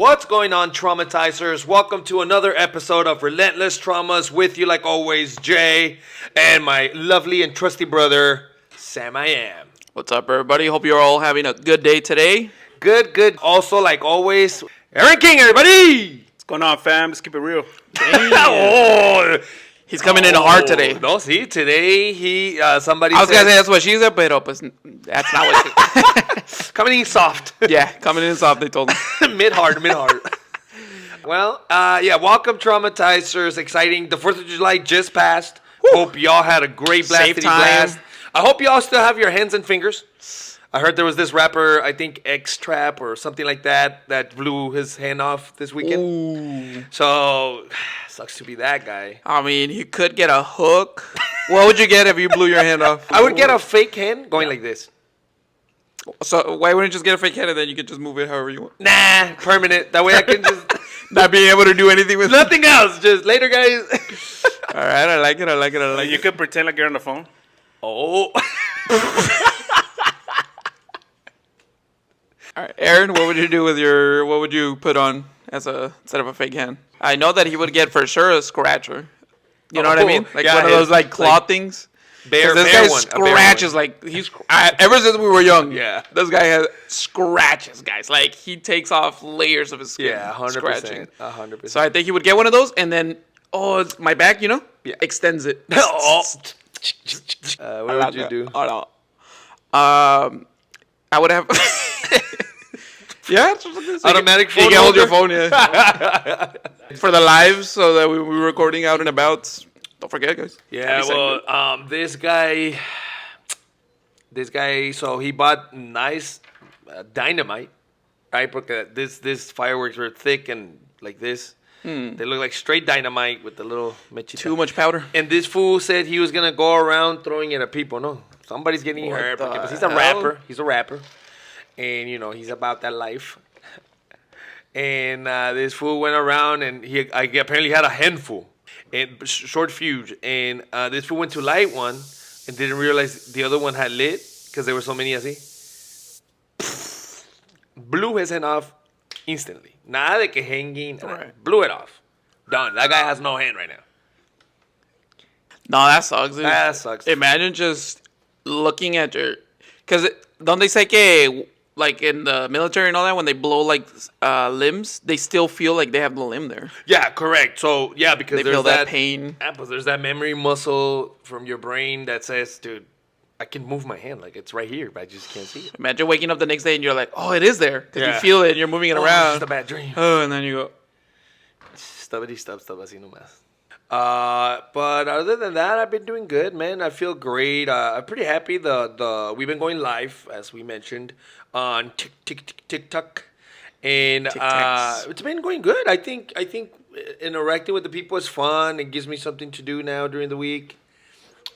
What's going on, traumatizers? Welcome to another episode of Relentless Traumas. With you, like always, Jay and my lovely and trusty brother, Sam I Am. What's up, everybody? Hope you're all having a good day today. Good. Also, like always, Aaron King, everybody! What's going on, fam? Let's keep it real. Oh, He's coming in hard today. No, see, today somebody I was said, going to say that's what she said, pero pues that's not what she coming in soft. Yeah, coming in soft, they told me. mid-hard. Well, welcome, traumatizers. Exciting. The 4th of July just passed. Hope y'all had a great Safe time. blast. I hope y'all still have your hands and fingers. I heard there was this rapper, I think X-Trap or something like that blew his hand off this weekend. Ooh. So, sucks to be that guy. I mean, you could get a hook. What would you get if you blew your hand off? I would get a fake hand going like this. So why wouldn't you just get a fake hand and then you could just move it however you want? Nah, permanent. That way I can just... Not being able to do anything with it. Nothing else. Just later, guys. All right, I like it. You could pretend like you're on the phone. Oh. All right, Aaron, what would you do with what would you put on instead of a fake hand? I know that he would get for sure a scratcher. You know what I mean? Like one of those like claw things. This guy scratches like ever since we were young. Yeah. This guy has scratches, guys. Like he takes off layers of his skin. Yeah, 100%. Scratching. 100%. So I think he would get one of those, and then it's my back, Yeah. extends it. What would you do? Oh, no. I would have. Yeah, Automatic phone. You can hold your phone, yeah. For the lives, so that we were recording out and about. Don't forget, guys. Yeah, well, this guy, so he bought nice dynamite, right? Because this fireworks were thick and like this. They look like straight dynamite with the little mechita. Too much powder. And this fool said he was gonna go around throwing it at people. No, somebody's getting hurt because he's a rapper. He's a rapper, and he's about that life. And this fool went around and he apparently had a handful. And short fuse, and this fool went to light one and didn't realize the other one had lit because there were so many así. Blew his hand off instantly. Nada de que hanging. Right. Blew it off. Done. That guy has no hand right now. No, that sucks, dude. That sucks. Imagine just looking at your... Because don't they say que, like in the military and all that, when they blow like limbs, they still feel like they have the limb there. Yeah, correct. So, yeah, because They there's feel that pain. Yeah, but there's that memory muscle from your brain that says, dude, I can move my hand. Like, it's right here, but I just can't see it. Imagine waking up the next day and you're like, oh, it is there. Because Yeah. you feel it and you're moving it It's around. just a bad dream. Oh, and then you go... Stubbity stub así nomás. But other than that, I've been doing good, man. I feel great. I'm pretty happy. We've been going live, as we mentioned, on TikTok, and it's been going good. I think interacting with the people is fun. It gives me something to do now during the week.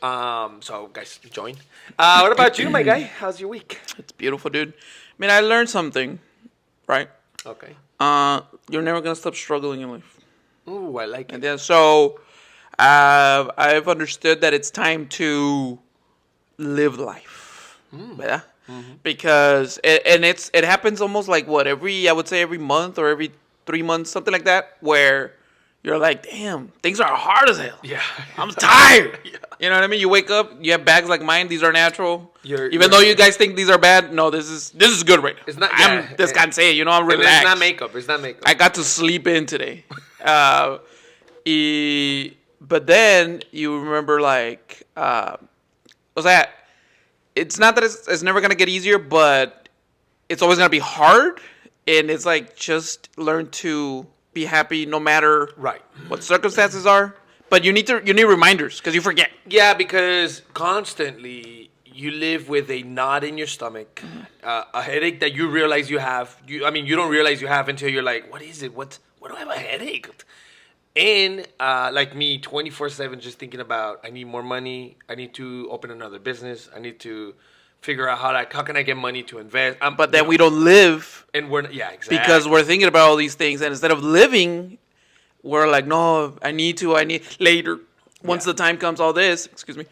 So guys, join. What about you, my guy? How's your week? It's beautiful, dude. I mean, I learned something, right? Okay. You're never going to stop struggling in life. Ooh, I like it. And then, so I've understood that it's time to live life. Yeah? Because it happens almost like I would say every month or every 3 months, something like that, where you're like, damn, things are hard as hell. Yeah. I'm tired. Yeah. You know what I mean? You wake up, you have bags like mine. These are natural. You're- Though you guys think these are bad, no, this is good right now. It's not- I'm yeah. descansé. I'm And relaxed. It's not makeup. I got to sleep in today. But then you remember, like, what's that? It's not that it's never going to get easier, but it's always going to be hard. And it's like, just learn to be happy no matter Right. what circumstances are. But you need reminders because you forget. Yeah, because constantly you live with a knot in your stomach, a headache that you realize you have. You don't realize you have until you're like, what is it? What do I have a headache? And like me, 24/7, just thinking about, I need more money. I need to open another business. I need to figure out how can I get money to invest. But then we don't live and we're exactly because we're thinking about all these things. And instead of living, we're like, no, I need later. Once the time comes, all this, excuse me.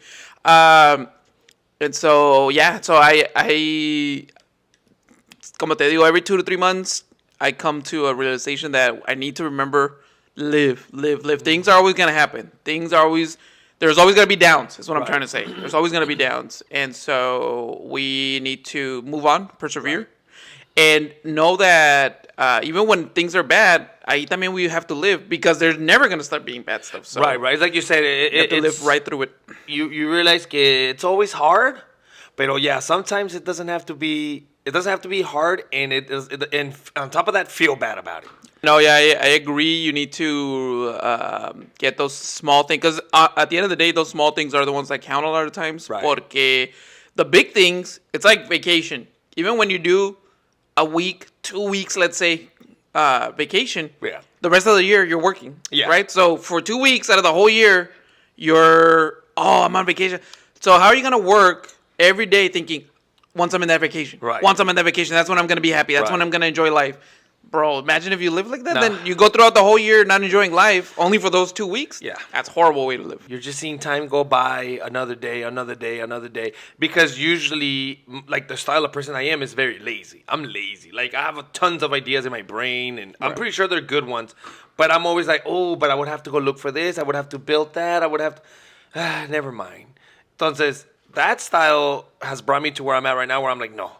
And so I como te digo, every 2 to 3 months, I come to a realization that I need to remember live. Things are always gonna happen. There's always gonna be downs. Is what I'm trying to say. There's always gonna be downs, and so we need to move on, persevere, and know that even when things are bad, ahí también we have to live because there's never gonna start being bad stuff. So Right. It's like you said, you have to it's live right through it. you realize que it's always hard, but yeah, sometimes it doesn't have to be. It doesn't have to be hard, and and on top of that, feel bad about it. No, yeah, I agree. You need to get those small things because at the end of the day, those small things are the ones that count a lot of times. Right. Porque the big things, it's like vacation. Even when you do a week, 2 weeks, let's say, vacation, Yeah. the rest of the year you're working. Yeah. Right? So for 2 weeks out of the whole year, I'm on vacation. So how are you going to work every day thinking, once I'm in that vacation, Right. once I'm in that vacation, that's when I'm going to be happy. That's Right. when I'm going to enjoy life. Bro, imagine if you live like that. No. Then you go throughout the whole year not enjoying life only for those 2 weeks. Yeah. That's a horrible way to live. You're just seeing time go by, another day, another day, another day. Because usually, like the style of person I am is very lazy. I'm lazy. Like I have tons of ideas in my brain, and I'm pretty sure they're good ones. But I'm always like, oh, but I would have to go look for this. I would have to build that. I would have to. Never mind. Entonces, that style has brought me to where I'm at right now, where I'm like, no.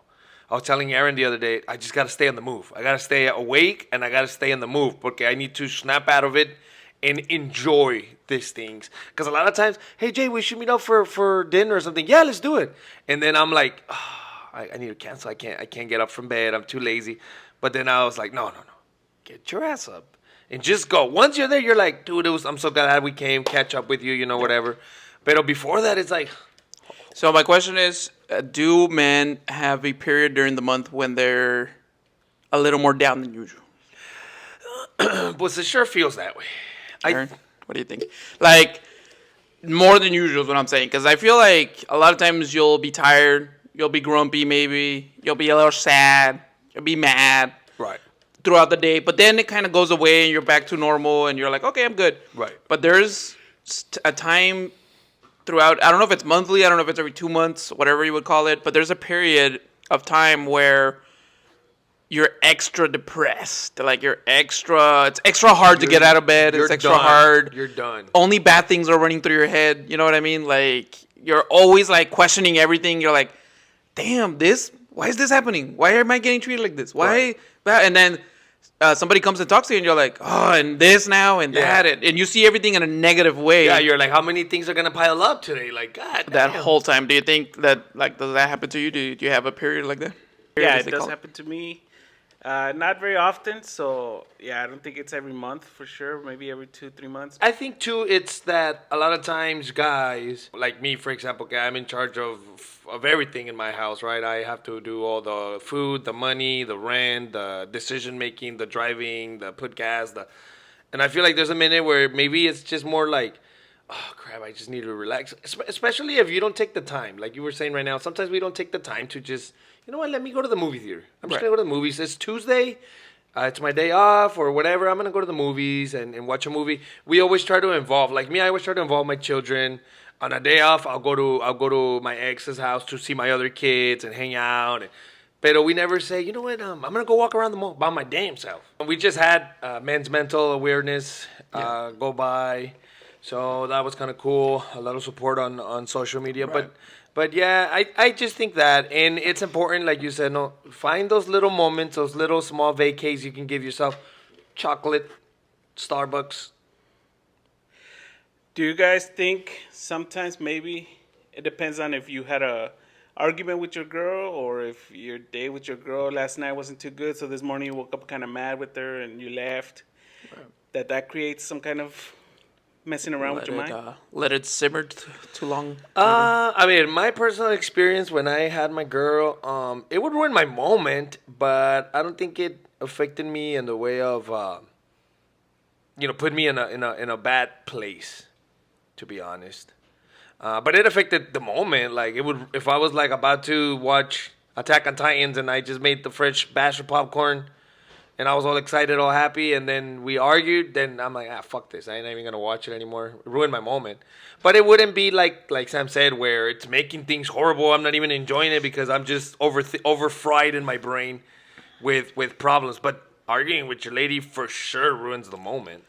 I was telling Aaron the other day, I just got to stay on the move. I got to stay awake, and I got to stay in the move because I need to snap out of it and enjoy these things. Because a lot of times, hey, Jay, we should meet up for dinner or something. Yeah, let's do it. And then I'm like, I need to cancel. I can't get up from bed. I'm too lazy. But then I was like, no. Get your ass up and just go. Once you're there, you're like, dude, I'm so glad we came, catch up with you, whatever. But before that, it's like... So my question is, do men have a period during the month when they're a little more down than usual? But it sure feels that way. Aaron, what do you think? Like, more than usual is what I'm saying. Because I feel like a lot of times you'll be tired, you'll be grumpy maybe, you'll be a little sad, you'll be mad. Right. Throughout the day. But then it kind of goes away and you're back to normal and you're like, okay, I'm good. Right. But there's a time throughout, I don't know if it's monthly, I don't know if it's every 2 months, whatever you would call it, but there's a period of time where you're extra depressed. Like it's extra hard to get out of bed. It's extra hard. You're done. Only bad things are running through your head. You know what I mean? Like you're always like questioning everything. You're like, damn, why is this happening? Why am I getting treated like this? Why? Right. And then somebody comes and talks to you and you're like, oh, and this now and that. And you see everything in a negative way. Yeah, you're like, how many things are going to pile up today? Like, God that damn. whole time. Do you think that, like, does that happen to you? Do you have a period like that? Yeah, As it they does call happen to me. Not very often, so yeah, I don't think it's every month for sure. Maybe every 2-3 months. I think, too, it's that a lot of times guys, like me, for example, okay, I'm in charge of everything in my house, right? I have to do all the food, the money, the rent, the decision-making, the driving, the put gas, and I feel like there's a minute where maybe it's just more like, oh, crap, I just need to relax. Especially if you don't take the time. Like you were saying right now, sometimes we don't take the time to just, you know what, let me go to the movie theater. I'm just going to go to the movies. It's Tuesday. It's my day off or whatever. I'm going to go to the movies and watch a movie. We always try to involve, like me, I always try to involve my children. On a day off, I'll go to my ex's house to see my other kids and hang out. But we never say, you know what, I'm going to go walk around the mall by my damn self. We just had men's mental awareness go by. So that was kind of cool. A lot of support on social media. Right. But yeah, I just think that. And it's important, like you said, no, find those little moments, those little small vacays you can give yourself. Chocolate, Starbucks. Do you guys think sometimes maybe it depends on if you had a argument with your girl or if your day with your girl last night wasn't too good, so this morning you woke up kind of mad with her and you left, that creates some kind of messing around with your mind? Let it simmer too long. I mean, my personal experience when I had my girl, it would ruin my moment, but I don't think it affected me in the way of, put me in a bad place, to be honest. But it affected the moment. Like it would, if I was like about to watch Attack on Titans and I just made the fresh batch of popcorn. And I was all excited, all happy, and then we argued. Then I'm like, fuck this. I ain't even going to watch it anymore. It ruined my moment. But it wouldn't be like Sam said, where it's making things horrible. I'm not even enjoying it because I'm just over fried in my brain with problems. But arguing with your lady for sure ruins the moment.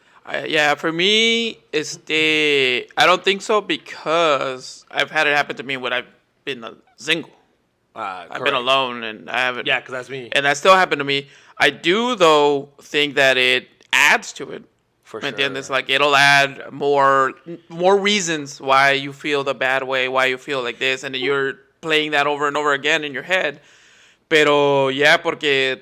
Yeah, for me, I don't think so because I've had it happen to me when I've been single. I've been alone and I haven't. Yeah, because that's me. And that still happened to me. I do, though, think that it adds to it. For And sure. then it's like it'll add more reasons why you feel the bad way, why you feel like this, and you're playing that over and over again in your head. Pero yeah, porque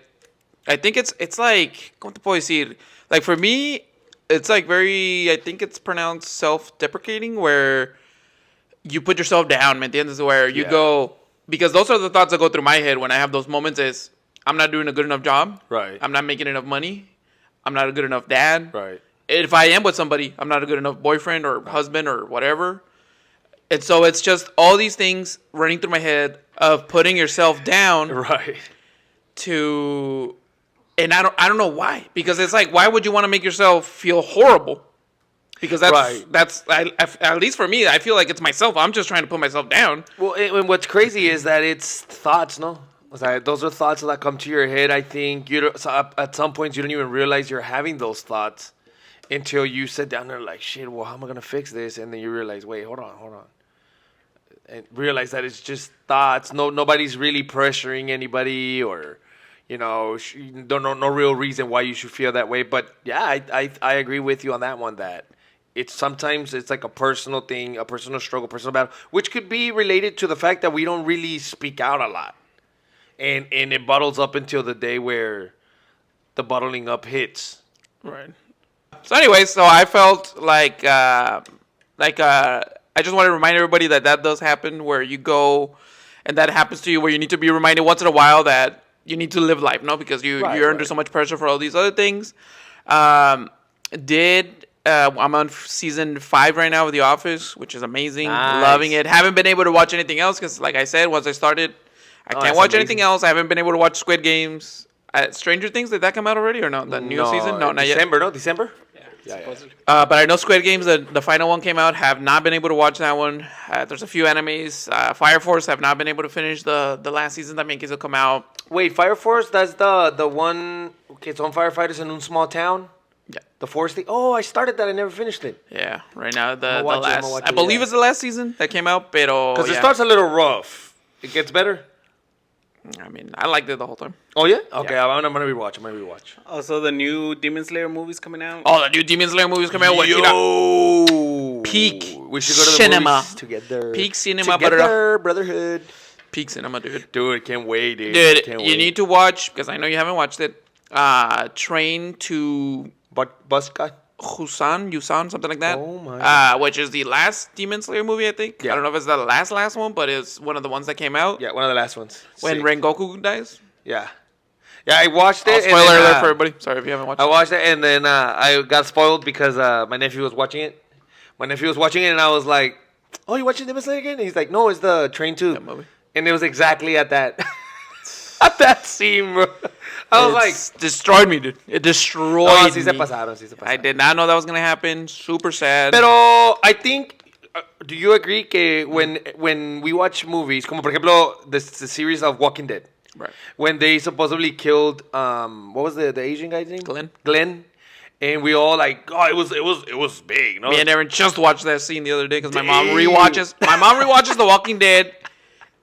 I think it's like, ¿cómo te puedo decir? Like for me, it's like very, I think it's pronounced self-deprecating, where you put yourself down, ¿me entiendes? Where you Yeah. go, because those are the thoughts that go through my head when I have those moments is, I'm not doing a good enough job. Right. I'm not making enough money. I'm not a good enough dad. Right. If I am with somebody, I'm not a good enough boyfriend or husband or whatever. And so it's just all these things running through my head of putting yourself down Right. to, and I don't know why, because it's like, why would you want to make yourself feel horrible? Because Right. at least for me, I feel like it's myself. I'm just trying to put myself down. Well, and what's crazy is that it's thoughts, no? It's like, those are thoughts that come to your head. I think at some points you don't even realize you're having those thoughts until you sit down there like, shit, well, how am I going to fix this? And then you realize, wait, hold on. And realize that it's just thoughts. Nobody's really pressuring anybody or, no real reason why you should feel that way. But yeah, I agree with you on that one, that sometimes it's like a personal thing, a personal struggle, personal battle, which could be related to the fact that we don't really speak out a lot. And it bottles up until the day where the bottling up hits. Right. So anyway, so I felt like I just want to remind everybody that does happen, where you go and that happens to you, where you need to be reminded once in a while that you need to live life, no? Because you're under so much pressure for all these other things. I'm on season 5 right now of The Office, which is amazing. Nice. Loving it. Haven't been able to watch anything else because, like I said, once I started, I can't that's watch amazing. anything else. I haven't been able to watch Squid Games. Stranger Things, did that come out already or no? The new season? No, not yet. December, no? December? Supposedly. But I know Squid Games, the final one came out. Have not been able to watch that one. There's a few animes. Fire Force, have not been able to finish the last season. That means it'll come out. Wait, Fire Force, that's the one, it's on firefighters in a small town? Yeah. The forest thing? Oh, I started that. I never finished it. Yeah, right now the I'ma watch it, I'ma last. watch I it, believe yeah. it's the last season that came out. Pero Because yeah. it starts a little rough. It gets better? I mean, I liked it the whole time. Oh, yeah? Okay, Yeah. I'm going to rewatch. Also, the new Demon Slayer movie's coming out. Oh, the new Demon Slayer movies coming out. Yo! Peak We should go to the cinema. movies together. Peak cinema, Together, brotherhood. Peak cinema, dude. Dude, can't wait, dude. Dude, Can't you wait. need to watch, because I know you haven't watched it. Train to Busan, something like that. Oh my Which is the last Demon Slayer movie, I think. Yeah. I don't know if it's the last one, but it's one of the ones that came out Yeah, one of the last ones. when Sick. Rengoku dies. Yeah. Yeah, I watched Oh, it. and spoiler then, alert for everybody. Sorry if you haven't watched I it. watched it, and then I got spoiled because my nephew was watching it. And I was like, "Oh, you watching Demon Slayer again?" And he's like, "No, it's the Train 2." That movie. And it was exactly at that at that scene, bro. I was It's destroyed me, dude. It destroyed like, "No, sí se me. pasaron, sí se pasaron." I did not know that was going to happen. Super sad. Pero I think, do you agree que when we watch movies, como por ejemplo the series of Walking Dead, Right. when they supposedly killed what was the Asian guy's name? Glenn. And we all like, oh, it was big, no? Me and Aaron just watched that scene the other day because my mom rewatches. My mom rewatches The Walking Dead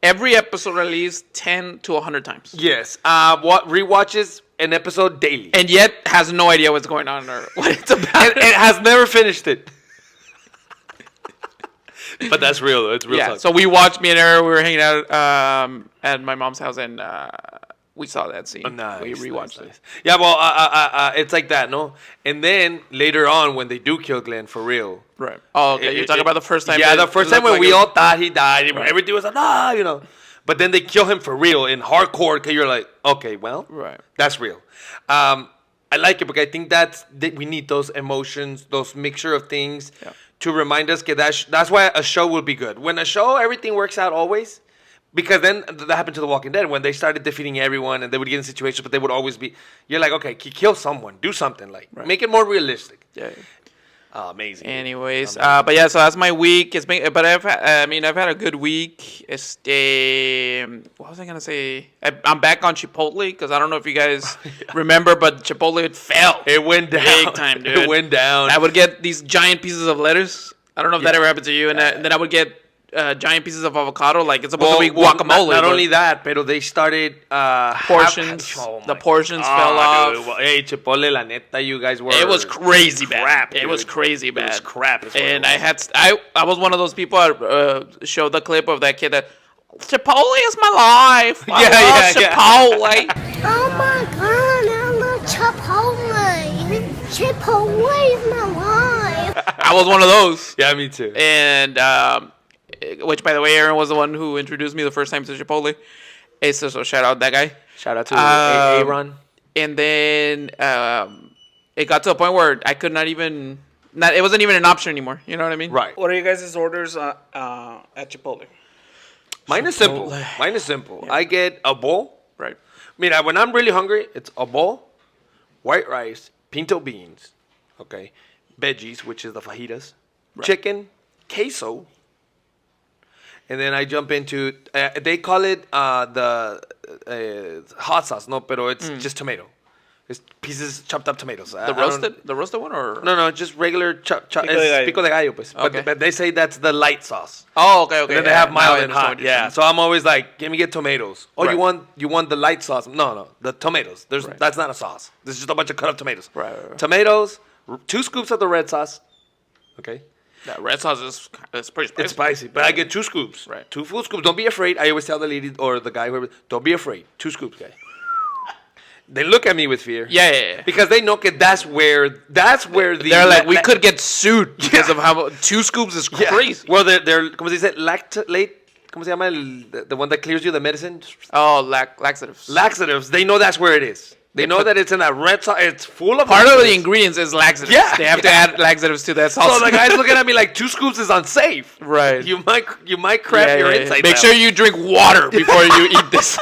every episode at least 10 to 100 times. Yes. What rewatches an episode daily, And yet has no idea what's going on or what it's about. and has never finished it. But that's real, though. It's real. Yeah, talk. so we watched, me and Aaron, we were hanging out at my mom's house, and we saw that scene. Nice, we rewatched nice. it. Yeah, well, it's like that, no? And then later on, when they do kill Glenn for real. Right. Oh, okay. You're talking about the first time. Yeah, that the first it time when looked we like all thought he died. Everything was like, But then they kill him for real in hardcore, because you're like, okay, well, Right. that's real. I like it because I think that we need those emotions, those mixture of things to remind us that's why a show will be good. When a show, everything works out always. Because then that happened to The Walking Dead when they started defeating everyone and they would get in situations, but they would always be. You're like, okay, kill someone, do something, like make it more realistic. Yeah. Amazing. Anyways, but yeah, so that's my week. It's been, but I've had a good week. What was I gonna say? I'm back on Chipotle because I don't know if you guys remember, but Chipotle fell. It went down. Big time, dude. It went down. I would get these giant pieces of lettuce. I don't know if that ever happened to you, and then I would get giant pieces of avocado. Like it's supposed to be guacamole. Not but only that, pero they started portions. The portions fell off. Dude, hey, Chipotle, la neta, you guys were. It was crazy bad. Crap, It was dude. crazy bad. It was crap. is what And it I was. had I was one of those people. I showed the clip of that kid that Chipotle is my life. I love Chipotle. Oh my god, I love Chipotle. Chipotle is my life. I was one of those. Yeah, me too. And which, by the way, Aaron was the one who introduced me the first time to Chipotle. So shout out that guy. Shout out to Um, Aaron. And then it got to a point where I could not even. It wasn't even an option anymore. You know what I mean? Right. What are you guys' orders at Chipotle? Mine is simple. Mine is simple. I get a bowl. Right. Mira, when I'm really hungry, it's a bowl, white rice, pinto beans, okay, veggies, which is the fajitas, chicken, queso, and then I jump into, they call it the hot sauce, no, pero it's just tomato. It's pieces, chopped up tomatoes. The roasted one, or No, just regular Pico de gallo. pico de gallo, pues. Okay. But they say that's the light sauce. Oh, okay. And then they yeah, have now I mild and understand hot. what you're Yeah. saying. So I'm always like, give me get tomatoes. Oh, Right. you want the light sauce? No, the tomatoes. That's not a sauce. This is just a bunch of cut up tomatoes. Right. Tomatoes, 2 scoops of the red sauce. Okay. That red sauce is pretty spicy. It's spicy, but I get 2 scoops. Right. 2 full scoops. Don't be afraid. I always tell the lady or the guy, whoever, don't be afraid. 2 scoops, guy. They look at me with fear. Yeah. Because they know that that's where the They're like, we could get sued because of how 2 scoops is Yeah. crazy. Well, they're ¿cómo se dice? ¿Cómo se llama the one that clears you the medicine? Oh, laxatives. Laxatives. They know that's where it is. They know that it's in that red sauce. It's full of Part of the laxatives. ingredients is laxatives. Yeah, They have to yeah. add laxatives to that sauce. So the guy's looking at me like 2 scoops is unsafe. Right. You might crap your insides Make out. sure you drink water before you eat this.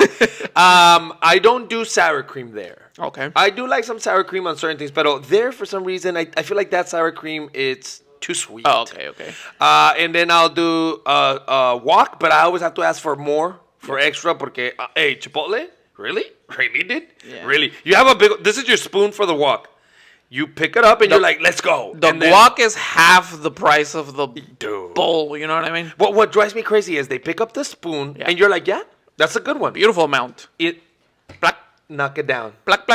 I don't do sour cream there. Okay. I do like some sour cream on certain things, but there for some reason I feel like that sour cream it's too sweet. Oh, okay. And then I'll do a wok, but I always have to ask for more, for extra, porque hey, Chipotle, really, dude, Yeah. really. You have a big. This is your spoon for the wok. You pick it up and you're like, let's go. The And then- guac is half the price of the Dude. bowl. You know what I mean? What drives me crazy is they pick up the spoon Yeah. and you're like, yeah, that's a good one. Beautiful amount. It Black, knock it down. black.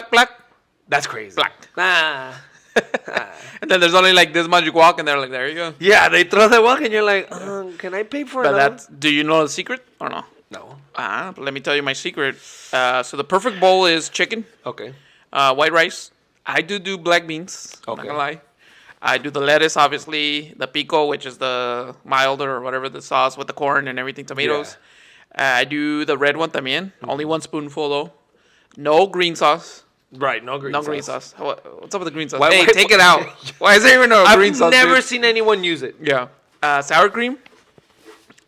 That's crazy. Black. Nah. And then there's only like this much guac, and they're like, there you go. Yeah, they throw the wok and you're like, can I pay for But another? do you know the secret or no? No. Let me tell you my secret. So the perfect bowl is chicken, Okay. white rice. I do black beans. I'm not Okay. gonna lie. I do the lettuce, obviously, the pico, which is the milder or whatever the sauce with the corn and everything, tomatoes. I do the red one también. Only 1 spoonful though. No green sauce. Right, no green No sauce. green sauce. What's up with the green sauce? Why- Hey, why- take it out. Why is there even no I've green sauce? never dude? seen anyone use it. Yeah. Sour cream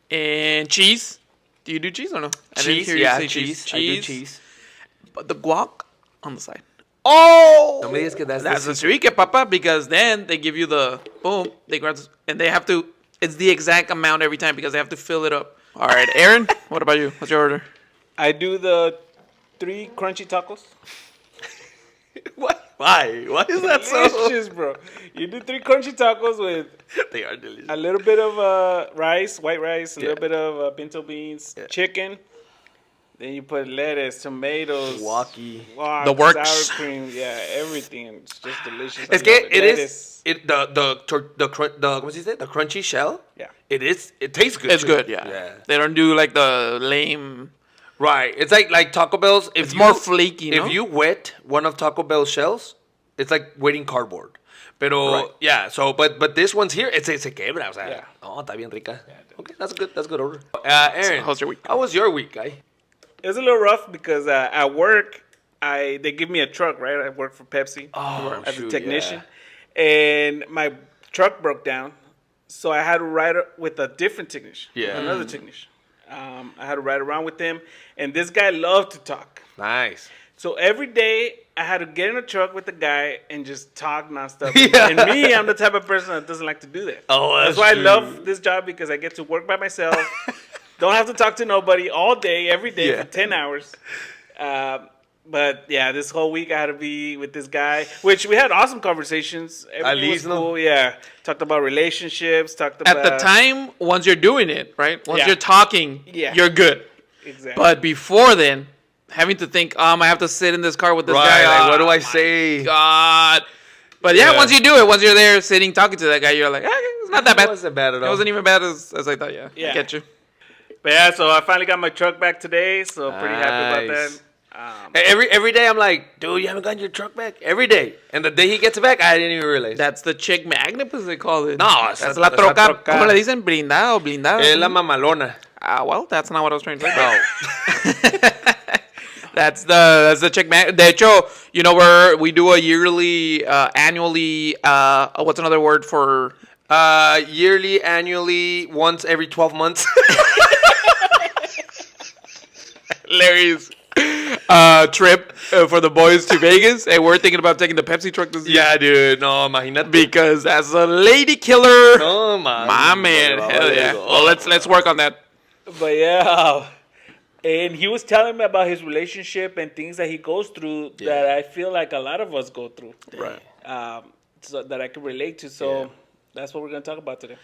and cheese. Do you do cheese or no? I didn't Cheese, hear you yeah, say cheese. I do cheese. But the guac on the side. Oh! No me digas que that's That's the the secret, papa, because then they give you the boom. They grab and they have to. It's the exact amount every time because they have to fill it up. All right, Aaron. What about you? What's your order? I do the 3 crunchy tacos. What? Why? Why is that so? Delicious, bro. You do 3 crunchy tacos with They are delicious. a little bit of rice, white rice, a Yeah. little bit of pinto beans, chicken. Then you put lettuce, tomatoes, Walkie. guac, The works. sour cream, yeah, everything. It's just delicious. I Es que love it Lettuce. is ¿cómo se dice? The crunchy shell. Yeah. It tastes good. It's too. good. Yeah. They don't do like the lame. Right. It's like Taco Bell's. If It's you, more flaky, no? If you wet one of Taco Bell's shells, it's like wetting cardboard. Pero Right. yeah, so but this one's here, se quebra, o sea. Yeah. Oh, está bien rica. Okay, that's good order. Aaron, how's your week? How was your week, guy? It was a little rough because at work, they give me a truck, right? I work for Pepsi as a technician, and my truck broke down, so I had to ride with a different technician, Yeah. another technician. I had to ride around with him, and this guy loved to talk. Nice. So every day I had to get in a truck with the guy and just talk nonstop. Yeah. And me, I'm the type of person that doesn't like to do that. Oh, that's why I love this job, because I get to work by myself. Don't have to talk to nobody all day, every day Yeah. for 10 hours. But yeah, this whole week I had to be with this guy, which we had awesome conversations. Everything was least, no? cool. Yeah, talked about relationships. Talked about At the time, once you're doing it, right? Once Yeah. you're talking, Yeah. you're good. Exactly. But before then, having to think, I have to sit in this car with this Right. guy. Like, what do oh I my say? God. But yeah, Yeah. once you do it, once you're there sitting talking to that guy, you're like, it's not that bad. It wasn't bad at all. It wasn't even bad as I thought. Yeah, Yeah. I get you. But yeah, so I finally got my truck back today, so pretty happy about Nice. that. Every day I'm like, dude, you haven't gotten your truck back? Every day. And the day he gets it back, I didn't even realize. That's the chick magnet, as they call it. No, that's esa- la esa troca. troca. ¿Cómo le dicen? Blindada o blindada. Es la mamalona. Well, that's not what I was trying to say. No. That's the chick magnet. De hecho, you know, we do a yearly, annually. What's another word for? Yearly, annually, once every 12 months. Larry's trip for the boys to Vegas, and we're thinking about taking the Pepsi truck this year. Yeah, dude. No, imagínate. Because as a lady killer, No, man. my man, hell yeah. Well, let's work on that. But yeah, and he was telling me about his relationship and things that he goes through that I feel like a lot of us go through. Right. So that I can relate to. So Yeah. that's what we're gonna talk about today.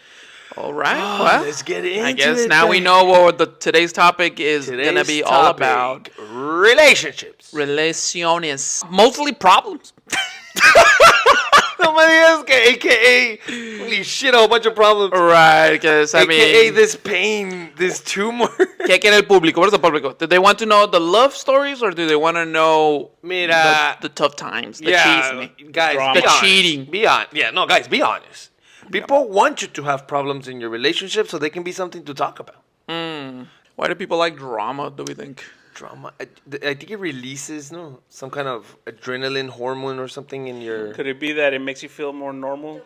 All right. well, Let's get into I guess it, now we babe. know what today's topic is Today's gonna be all topic, about. relationships. Relaciones, mostly problems. No me digas que AKA, holy shit, a whole bunch of problems. Right, because I AKA mean, this pain, this tumor. ¿qué quiere el público? What is the público? Do they want to know the love stories or do they want to know Mira, the tough times, the yeah, chisme? guys, Drama. be The honest. cheating. Be honest. Yeah, no, guys, be honest. People want you to have problems in your relationship so they can be something to talk about. Why do people like drama, do we think? Drama, I think it releases some kind of adrenaline hormone or something in your Could it be that it makes you feel more normal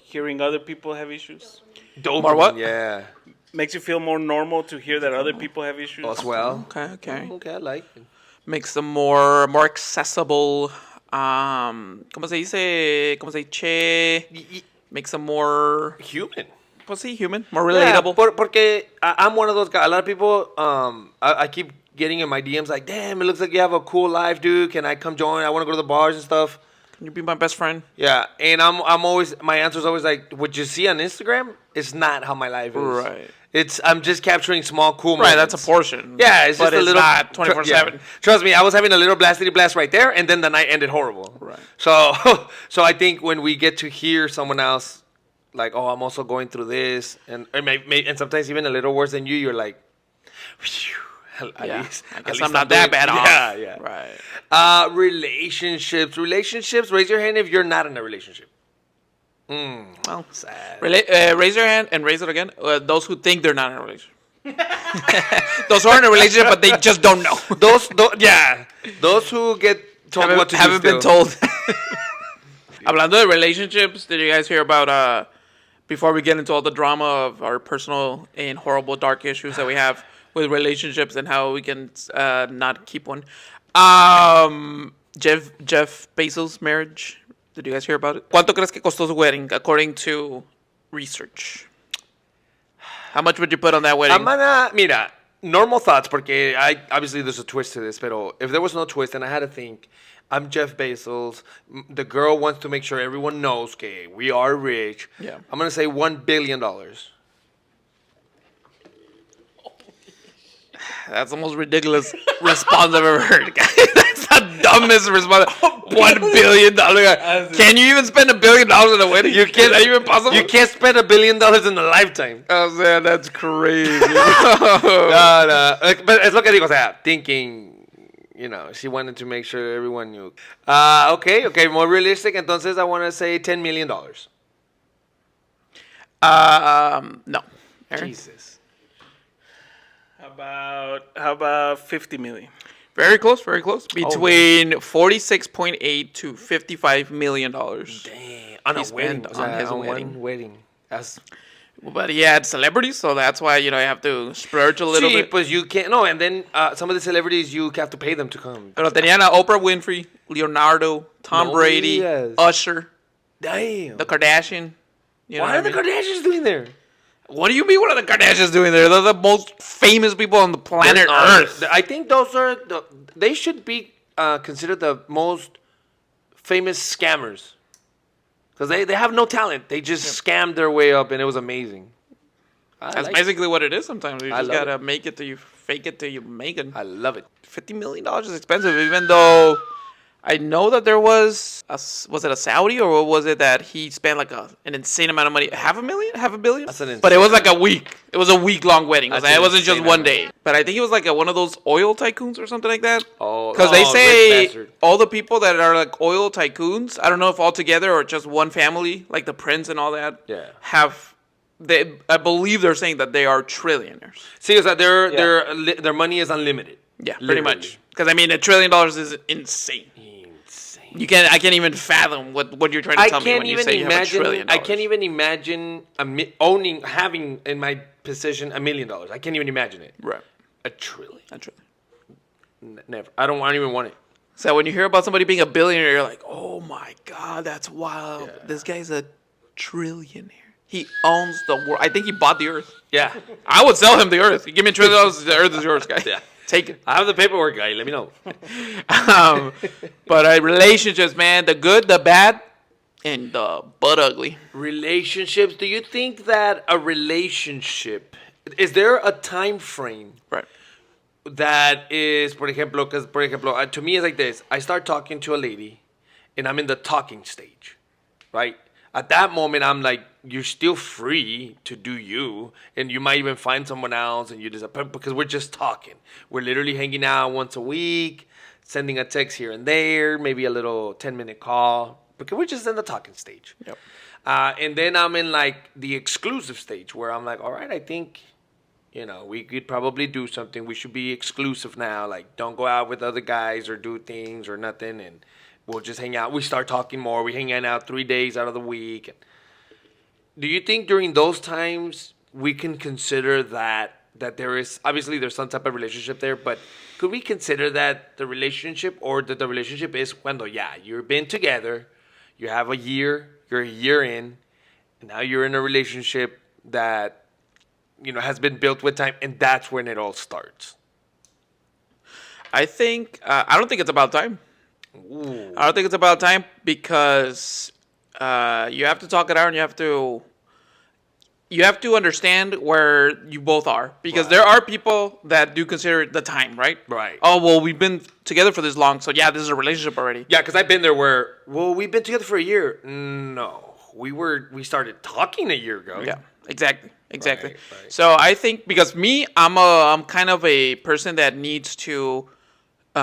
hearing other people have issues? dopamine. More what? Yeah, Makes you feel more normal to hear that other people have issues? as well. Okay. Okay, I like it. Makes them more accessible. ¿Cómo se dice? ¿Cómo se dice? Makes them more, Human. pues sí, human, more relatable. Yeah, porque I'm one of those guys. A lot of people, I keep getting in my DMs like, damn, it looks like you have a cool life, dude. Can I come join? I want to go to the bars and stuff. Can you be my best friend? Yeah, and I'm always, my answer is always like, what you see on Instagram is not how my life is. Right. I'm just capturing small cool moments. Right, that's a portion. Yeah, it's but just a it's little. not 24/7. Yeah. Trust me, I was having a little blastity blast right there, and then the night ended horrible. Right. So, so I think when we get to hear someone else, like, oh, I'm also going through this, and and sometimes even a little worse than you, you're like, phew, at Yeah, least, I at guess least I'm not that doing- bad off. Yeah, yeah. Right. Relationships. Raise your hand if you're not in a relationship. Well, Sad. raise your hand and raise it again. Those who think they're not in a relationship. Those who are in a relationship, but they just don't know. Those who get told what to haven't do. been told. Hablando de relationships, did you guys hear about, before we get into all the drama of our personal and horrible dark issues that we have with relationships and how we can not keep one? Jeff Bezos' marriage. Did you guys hear about it? ¿Cuánto crees que costó su wedding according to research? How much would you put on that wedding? Mira, normal thoughts, porque obviously there's a twist to this, pero if there was no twist and I had to think, I'm Jeff Bezos, the girl wants to make sure everyone knows que we are rich. Yeah. I'm going to say $1 billion. That's the most ridiculous response I've ever heard. That's the dumbest response. $1 billion. Can you even spend $1 billion in a wedding? You can't, Is that even possible? You can't spend $1 billion in a lifetime. Oh, man, that's crazy. No. But es lo que digo, o sea, thinking, she wanted to make sure everyone knew. Okay, more realistic. Entonces I want to say $10 million. No. Aaron? Jesus. How about 50 million? Very close, very close. Between 46.8 to $55 million. Dang. On a He spent wedding. on his on wedding. one wedding. That's But he had celebrities, so that's why you have to splurge a little Sí, bit. pues you can't. No, and then some of the celebrities you have to pay them to come. Pero tenían a Oprah Winfrey, Leonardo, Tom No Brady, digas. Usher, Damn. the Kardashian. You know What what are I the mean? Kardashians doing there? What do you mean? What are the Kardashians doing there? They're the most famous people on the planet Earth. I think those are they should be considered the most famous scammers because they have no talent. They just scammed their way up, and it was amazing. That's basically what it is. Sometimes you I just love gotta make it till you fake it till you make it. I love it. $50 million is expensive, even though I know that there was was it a Saudi or was it that he spent like an insane amount of money, half a billion? That's an But it was insane like a week. It was a week-long wedding. That's It wasn't just insane one amount. day. But I think he was like one of those oil tycoons or something like that. Oh, Because they rich say bastard. all the people that are like oil tycoons, I don't know if all together or just one family, like the prince and all that, Yeah. I believe they're saying that they are trillionaires. See, is that their money is unlimited. Yeah, pretty Literally. much. Because I mean, $1 trillion is insane. Insane. I can't even fathom what you're trying to I tell me can't when you even say you have $1 imagine. trillion. I can't even imagine having in my possession $1 million. I can't even imagine it. Right. A trillion. $1 trillion. Never. I don't even want it. So when you hear about somebody being a billionaire, you're like, oh my God, that's wild. Yeah. This guy's a trillionaire. He owns the world. I think he bought the earth. Yeah. I would sell him the earth. You give me $1 trillion, the earth is yours, guy. Yeah. Take it. I have the paperwork, guy. Let me know. But relationships, man, the good, the bad, and the butt ugly. Relationships. Do you think that a relationship is there a time frame Right. that is, por ejemplo, to me it's like this. I start talking to a lady, and I'm in the talking stage, right? At that moment, I'm like, you're still free to do you, and you might even find someone else, and you just because we're just talking. We're literally hanging out once a week, sending a text here and there, maybe a little 10-minute call, because we're just in the talking stage. Yep. And then I'm in like the exclusive stage where I'm like, all right, I think, we could probably do something. We should be exclusive now. Like, don't go out with other guys or do things or nothing. And we'll just hang out. We start talking more. We hang out 3 days out of the week. Do you think during those times we can consider that there is, obviously there's some type of relationship there, but could we consider that the relationship or that the relationship is cuando, you've been together, you have a year, you're a year in, and now you're in a relationship that, has been built with time, and that's when it all starts? I don't think it's about time. Ooh. I don't think it's about time because you have to talk it out and you have to understand where you both are, because there are people that do consider the time, right? Right. Oh, well, we've been together for this long, so yeah, this is a relationship already. Yeah, because I've been there where, we've been together for a year. No, we started talking a year ago. Yeah, exactly. Right. So I think because I'm kind of a person that needs to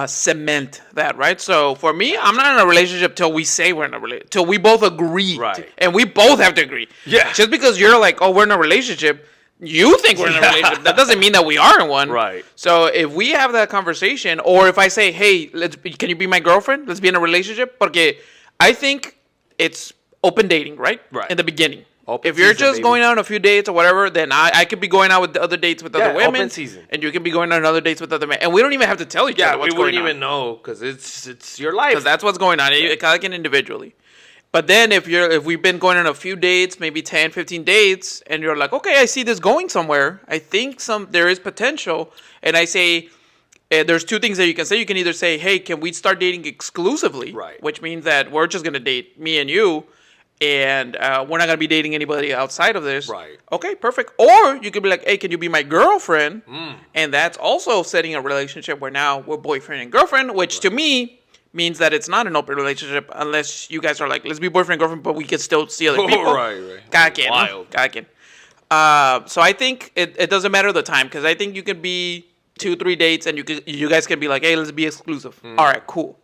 cement that, right? So for me, I'm not in a relationship till we say we're in a relationship, till we both agree, Right. And we both have to agree. Yeah. Just because you're like, oh, we're in a relationship, you think we're in a relationship, that doesn't mean that we are in one. Right. So if we have that conversation, or if I say, hey, can you be my girlfriend? Let's be in a relationship. Porque I think it's open dating, right? Right. In the beginning. Open If you're season, just baby. going out on a few dates or whatever, then I could be going out with other dates with other women. open season. And you can be going on other dates with other men. And we don't even have to tell each Yeah, other we what's going wouldn't on. even know because it's your life. Because that's what's going on. Cada quien individually. But then if we've been going on a few dates, maybe 10, 15 dates, and you're like, okay, I see this going somewhere. I think there is potential. And I say, there's two things that you can say. You can either say, hey, can we start dating exclusively? Right. Which means that we're just going to date me and you. And we're not going to be dating anybody outside of this. Right. Okay, perfect. Or you could be like, hey, can you be my girlfriend? And that's also setting a relationship where now we're boyfriend and girlfriend, which to me means that it's not an open relationship unless you guys are like, let's be boyfriend and girlfriend, but we can still see other people. Right. Cada quien, ¿no? Wild. Cada quien. So I think it doesn't matter the time, because I think you can be 2-3 dates and you guys can be like, hey, let's be exclusive. All right, cool.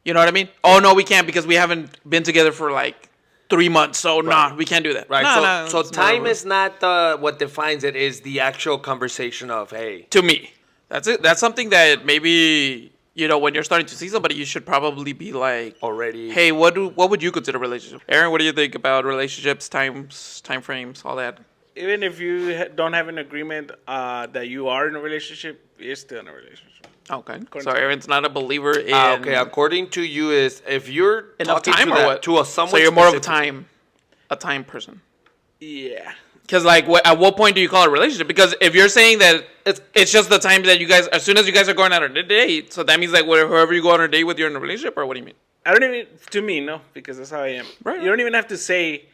You know what I mean? Oh, no, we can't because we haven't been together for like 3 months, so nah, we can't do that. Right. Nah, So it's time more- is not what defines it. Is the actual conversation of, hey. to me. That's it. That's something that maybe when you're starting to see somebody, you should probably be like, Already. hey, what would you consider a relationship? Aaron, what do you think about relationships, time frames, all that? even if you don't have an agreement that you are in a relationship, you're still in a relationship. Okay. According So to- Aaron's not a believer in Okay, according to you, is if you're enough talking time to or that, what? to a someone, so you're more of a specific- time person. Yeah. Because like, at what point do you call it a relationship? Because if you're saying that it's just the time that you guys, as soon as you guys are going out on a date, so that means like whoever you go on a date with, you're in a relationship, or what do you mean? I don't even, to me, no, because that's how I am. Right. You don't even have to say,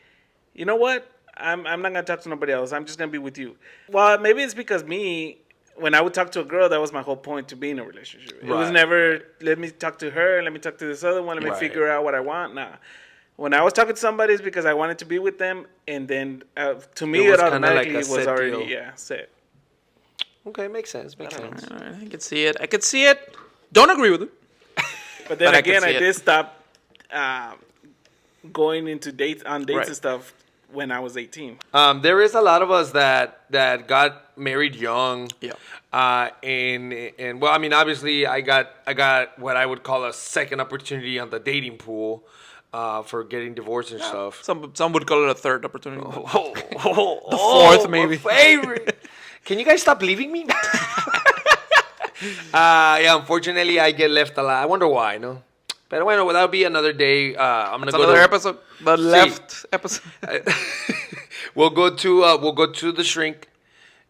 you know what? I'm not going to talk to nobody else. I'm just going to be with you. Well, maybe it's because me, when I would talk to a girl, that was my whole point to be in a relationship. It was Right. never, let me talk to her, let me talk to this other one, let me Right. figure out what I want. Nah. When I was talking to somebody, it's because I wanted to be with them. And then to me, It was it kinda like automatically a was set already, deal. set. Okay, makes sense. Makes sense. Alright, I can see it. I can see it. Don't agree with it. But then But I can again, see I it. did stop going into dates Right. and stuff when I was 18. There is a lot of us that got married young. Yeah. And well, I mean, obviously, I got what I would call a second opportunity on the dating pool, for getting divorced and stuff. Some would call it a third opportunity. The fourth, maybe. Favorite. Can you guys stop leaving me? Yeah, unfortunately, I get left a lot. I wonder why, no? But bueno, that'll be another day. I'm gonna It's go another to episode. The left episode. we'll go to the shrink,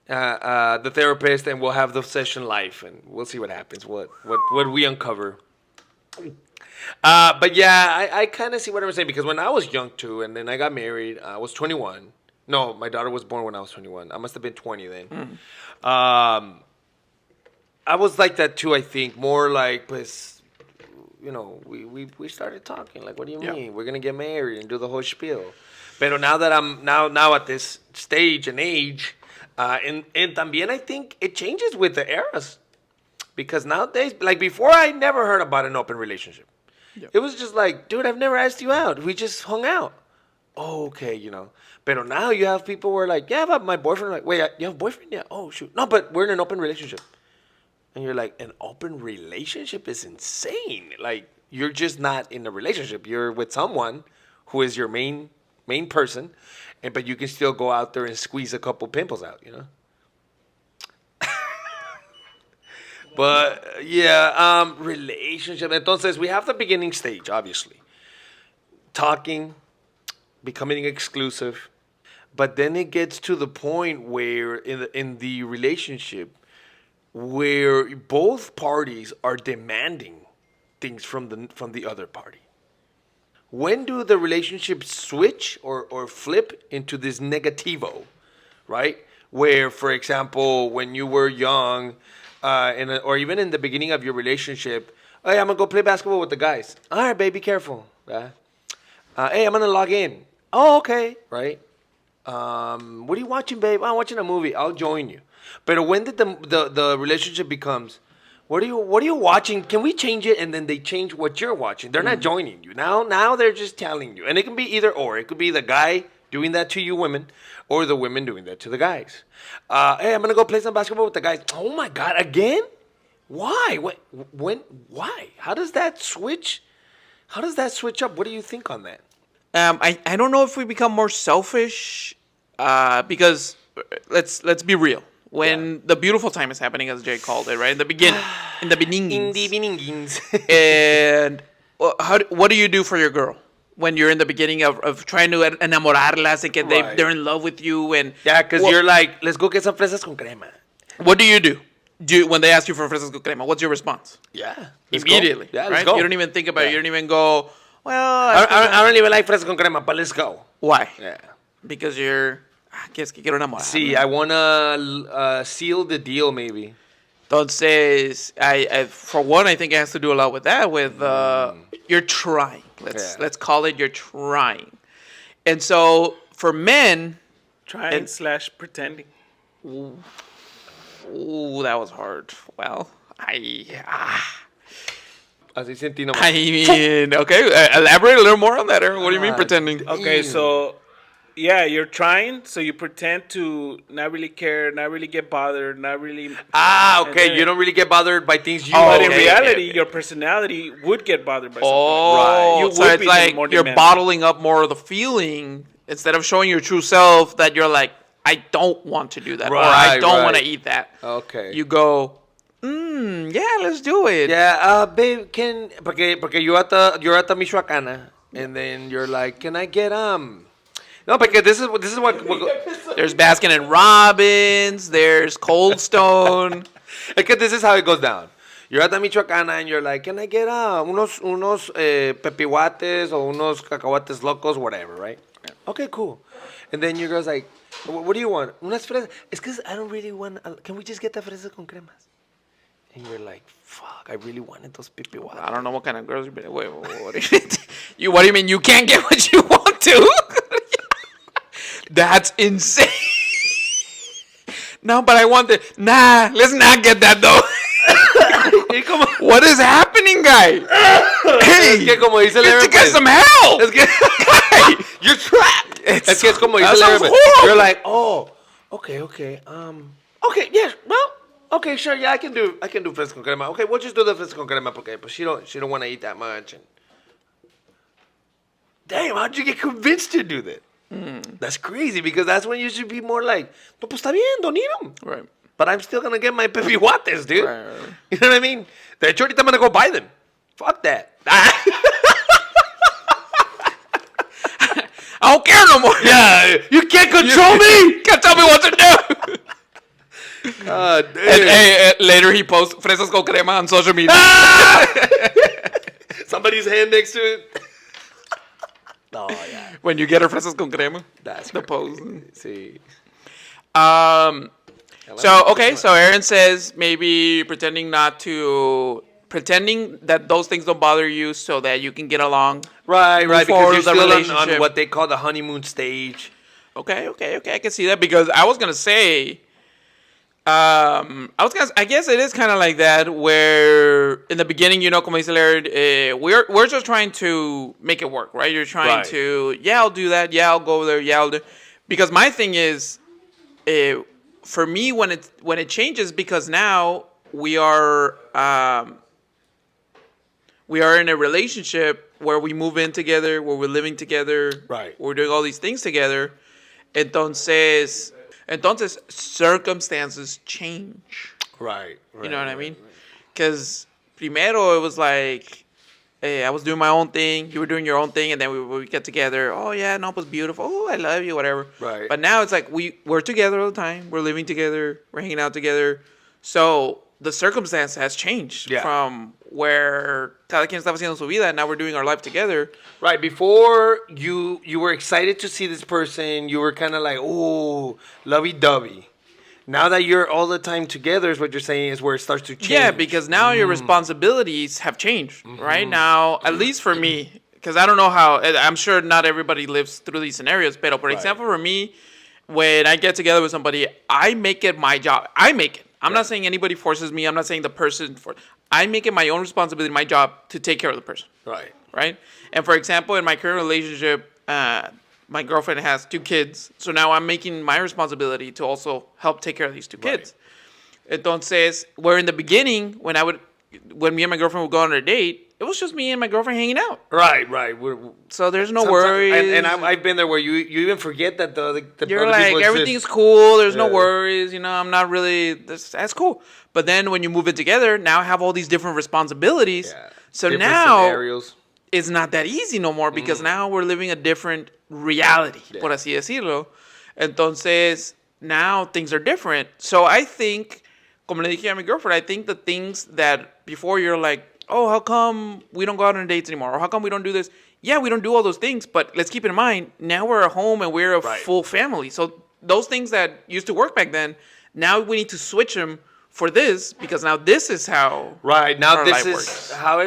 the therapist, and we'll have the session live, and we'll see what happens. What we uncover. But yeah, I kind of see what I'm saying, because when I was young too, and then I got married, I was 21. No, my daughter was born when I was 21. I must have been 20 then. I was like that too. I think more like, pues, you know, we started talking. Like, what do you Yeah. mean? We're gonna get married and do the whole spiel. But now that I'm now at this stage and age, and también I think it changes with the eras, because nowadays, like before, I never heard about an open relationship. Yeah. It was just like, dude, I've never asked you out. We just hung out. Oh, okay, you know. But now you have people who are like, yeah, but my boyfriend. Like, wait, you have a boyfriend? Yeah. Oh, shoot. No, but we're in an open relationship. And you're like, an open relationship is insane. Like, you're just not in a relationship. You're with someone who is your main person, but you can still go out there and squeeze a couple pimples out, you know? But, yeah, relationship. Entonces, we have the beginning stage, obviously. Talking, becoming exclusive. But then it gets to the point where, in the relationship, where both parties are demanding things from the other party. When do the relationships switch or flip into this negativo, right? Where, for example, when you were young, or even in the beginning of your relationship, hey, I'm gonna go play basketball with the guys. All right, babe, be careful. Right? Hey, I'm gonna log in. Oh, okay, right? What are you watching, babe? I'm watching a movie. I'll join you. But when did the relationship becomes, what are you watching? Can we change it? And then they change what you're watching. They're not joining you. Now they're just telling you. And it can be either or. It could be the guy doing that to you women, or the women doing that to the guys. Hey, I'm gonna go play some basketball with the guys. Oh my God, again? Why? Why? How does that switch? How does that switch up? What do you think on that? I don't know if we become more selfish, because let's be real. When the beautiful time is happening, as Jay called it, right in the beginning, in the beginnings, and what do you do for your girl when you're in the beginning of trying to enamorarlas and Right. they're in love with you? And Yeah, because you're like, let's go get some fresas con crema. what do you do? When they ask you for fresas con crema, what's your response? Yeah. Immediately, Yeah, right? let's go. You don't even think about it. Yeah. You don't even go, well, I don't even like fresas con crema, but let's go. why? Yeah. Because you're, que quiero enamorar. See, I want to seal the deal, maybe. Entonces, I for one, I think it has to do a lot with that. With you're trying. Let's call it you're trying. And so for men, Trying / pretending. ooh, that was hard. Well, Así sentí nomás. I mean, okay, elaborate a little more on that, Aaron. What do you mean pretending? Okay, so yeah, you're trying, so you pretend to not really care, not really get bothered, not really. Okay. And then- You don't really get bothered by things you But do. in okay, reality, okay. your personality would get bothered by something. Oh, You so would it's be like more you're demanding. bottling up more of the feeling instead of showing your true self. That you're like, I don't want to do that, or I Right, don't want to right. eat that. Okay. You go, yeah, let's do it. Yeah, babe, porque you're at the Michoacana, and then you're like, can I get No, because this is what There's Baskin and Robbins. There's Cold Stone. because this is how it goes down. You're at the Michoacana and you're like, can I get unos pepihuates o unos cacahuates locos, whatever, right? Okay, cool. And then your girl's like, what do you want? Unas fresas. It's because I don't really want. Can we just get the fresas con cremas? And you're like, fuck, I really wanted those pepihuates. I don't know what kind of girls you've been. Wait, what do you? What do you mean you can't get what you want to? That's insane. No, but I want the. Nah, let's not get that though. What is happening, guy? Hey, Es que como dice let's Larry, get pues, some help. Es que, Guy, you're trapped. Es que es como that dice Larry, sounds pues, horrible. you're like, oh, okay, yeah, well, okay, sure, yeah, I can do fresas con crema. Okay, we'll just do the fresas con crema porque pues she don't want to eat that much. And damn, how'd you get convinced to do that? That's crazy because that's when you should be more like, no, pues está bien, don't eat them. Right. But I'm still gonna get my pepihuates, dude. Right. You know what I mean? De hecho, ahorita I'm gonna go buy them. Fuck that. I don't care no more. Yeah, you can't control me. Can't tell me what to do. God damn. And, hey, later he posts fresas con crema on social media. Somebody's hand next to it. Oh yeah, When you get her fresas con crema. that's the crazy. pose. See. So okay, so Aaron says maybe pretending that those things don't bother you, so that you can get along. Right, Move because forward you're with the still relationship. on what they call the honeymoon stage. Okay, I can see that because I was gonna say, I guess it is kind of like that where in the beginning, como dice Larry, we're just trying to make it work, right? You're trying Right. to, I'll do that, I'll go there, I'll do, because my thing is, for me when it changes because now we are in a relationship where we move in together, where we're living together, Right. we're doing all these things together. Entonces circumstances change. Right. You know what I mean? Because primero it was like, hey, I was doing my own thing, you were doing your own thing, and then we get together. Oh yeah, no, it was beautiful. Oh, I love you, whatever. Right. But now it's like we're together all the time. We're living together. We're hanging out together. So the circumstance has changed from where cada quien estaba haciendo su vida, and now we're doing our life together. Right. Before you were excited to see this person, you were kind of like, oh, lovey-dovey. Now that you're all the time together, is what you're saying is where it starts to change. Yeah, because now your responsibilities have changed, right? Now, at least for me, because I don't know how, I'm sure not everybody lives through these scenarios, but for example, for me, when I get together with somebody, I make it my job. I make it. I'm not saying anybody forces me. I'm not saying the person I make it my own responsibility, my job to take care of the person. Right? And for example, in my current relationship, my girlfriend has 2 kids. So now I'm making my responsibility to also help take care of these 2 kids. Entonces, where in the beginning, when me and my girlfriend would go on a date, it was just me and my girlfriend hanging out. Right. So there's no worries. And I've been there where you even forget that the You're other like, people everything's exist. cool. There's no Yeah. worries. I'm not really, that's cool. But then when you move it together, now I have all these different responsibilities. Yeah. So Different now scenarios. it's not that easy no more because now we're living a different reality, por así decirlo. Entonces, now things are different. So I think, como le dije a mi girlfriend, I think the things that before you're like, oh, how come we don't go out on dates anymore? Or how come we don't do this? Yeah, we don't do all those things, but let's keep in mind, now we're at home and we're a full family. So those things that used to work back then, now we need to switch them for this because now this is how Now our this life is works. how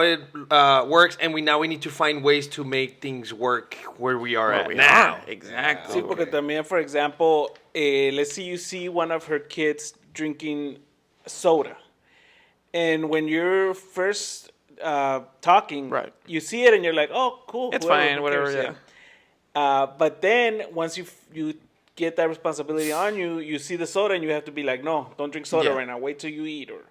it works, and we need to find ways to make things work where we are at now. Exactly. Sí, porque también, for example, let's say you see one of her kids drinking soda. And when you're first talking, Right. you see it and you're like, oh, cool. It's whoever, fine, who whatever, cares, yeah. But then once you get that responsibility on you, you see the soda and you have to be like, no, don't drink soda Yeah. right now. Wait till you eat. Or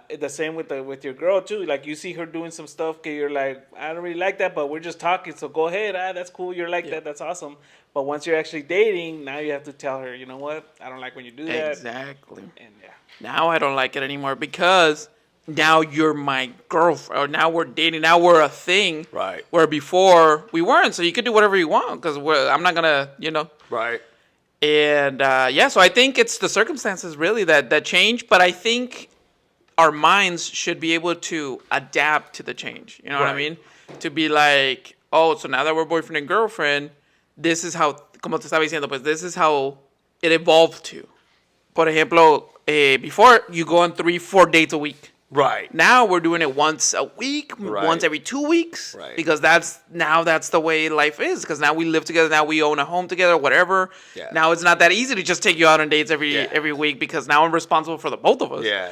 the same with your girl too. Like you see her doing some stuff, okay, you're like, I don't really like that, but we're just talking, so go ahead. That's cool. You're like that. That's awesome. But once you're actually dating, now you have to tell her, you know what? I don't like when you do that. Exactly. And yeah. Now I don't like it anymore because now you're my girlfriend. Or now we're dating. Now we're a thing. Right. Where before we weren't. So you could do whatever you want because I'm not gonna, Right. And so I think it's the circumstances really that change. But I think our minds should be able to adapt to the change. You know what I Right. mean? To be like, oh, so now that we're boyfriend and girlfriend, this is how, como te estaba diciendo, pues this is how it evolved to. Por ejemplo, before you go on 3-4 dates a week. Right. Now we're doing it once a week, Right. once every 2 weeks, Right. because that's the way life is. Because now we live together, now we own a home together, whatever. Yeah. Now it's not that easy to just take you out on dates every week because now I'm responsible for the both of us. Yeah.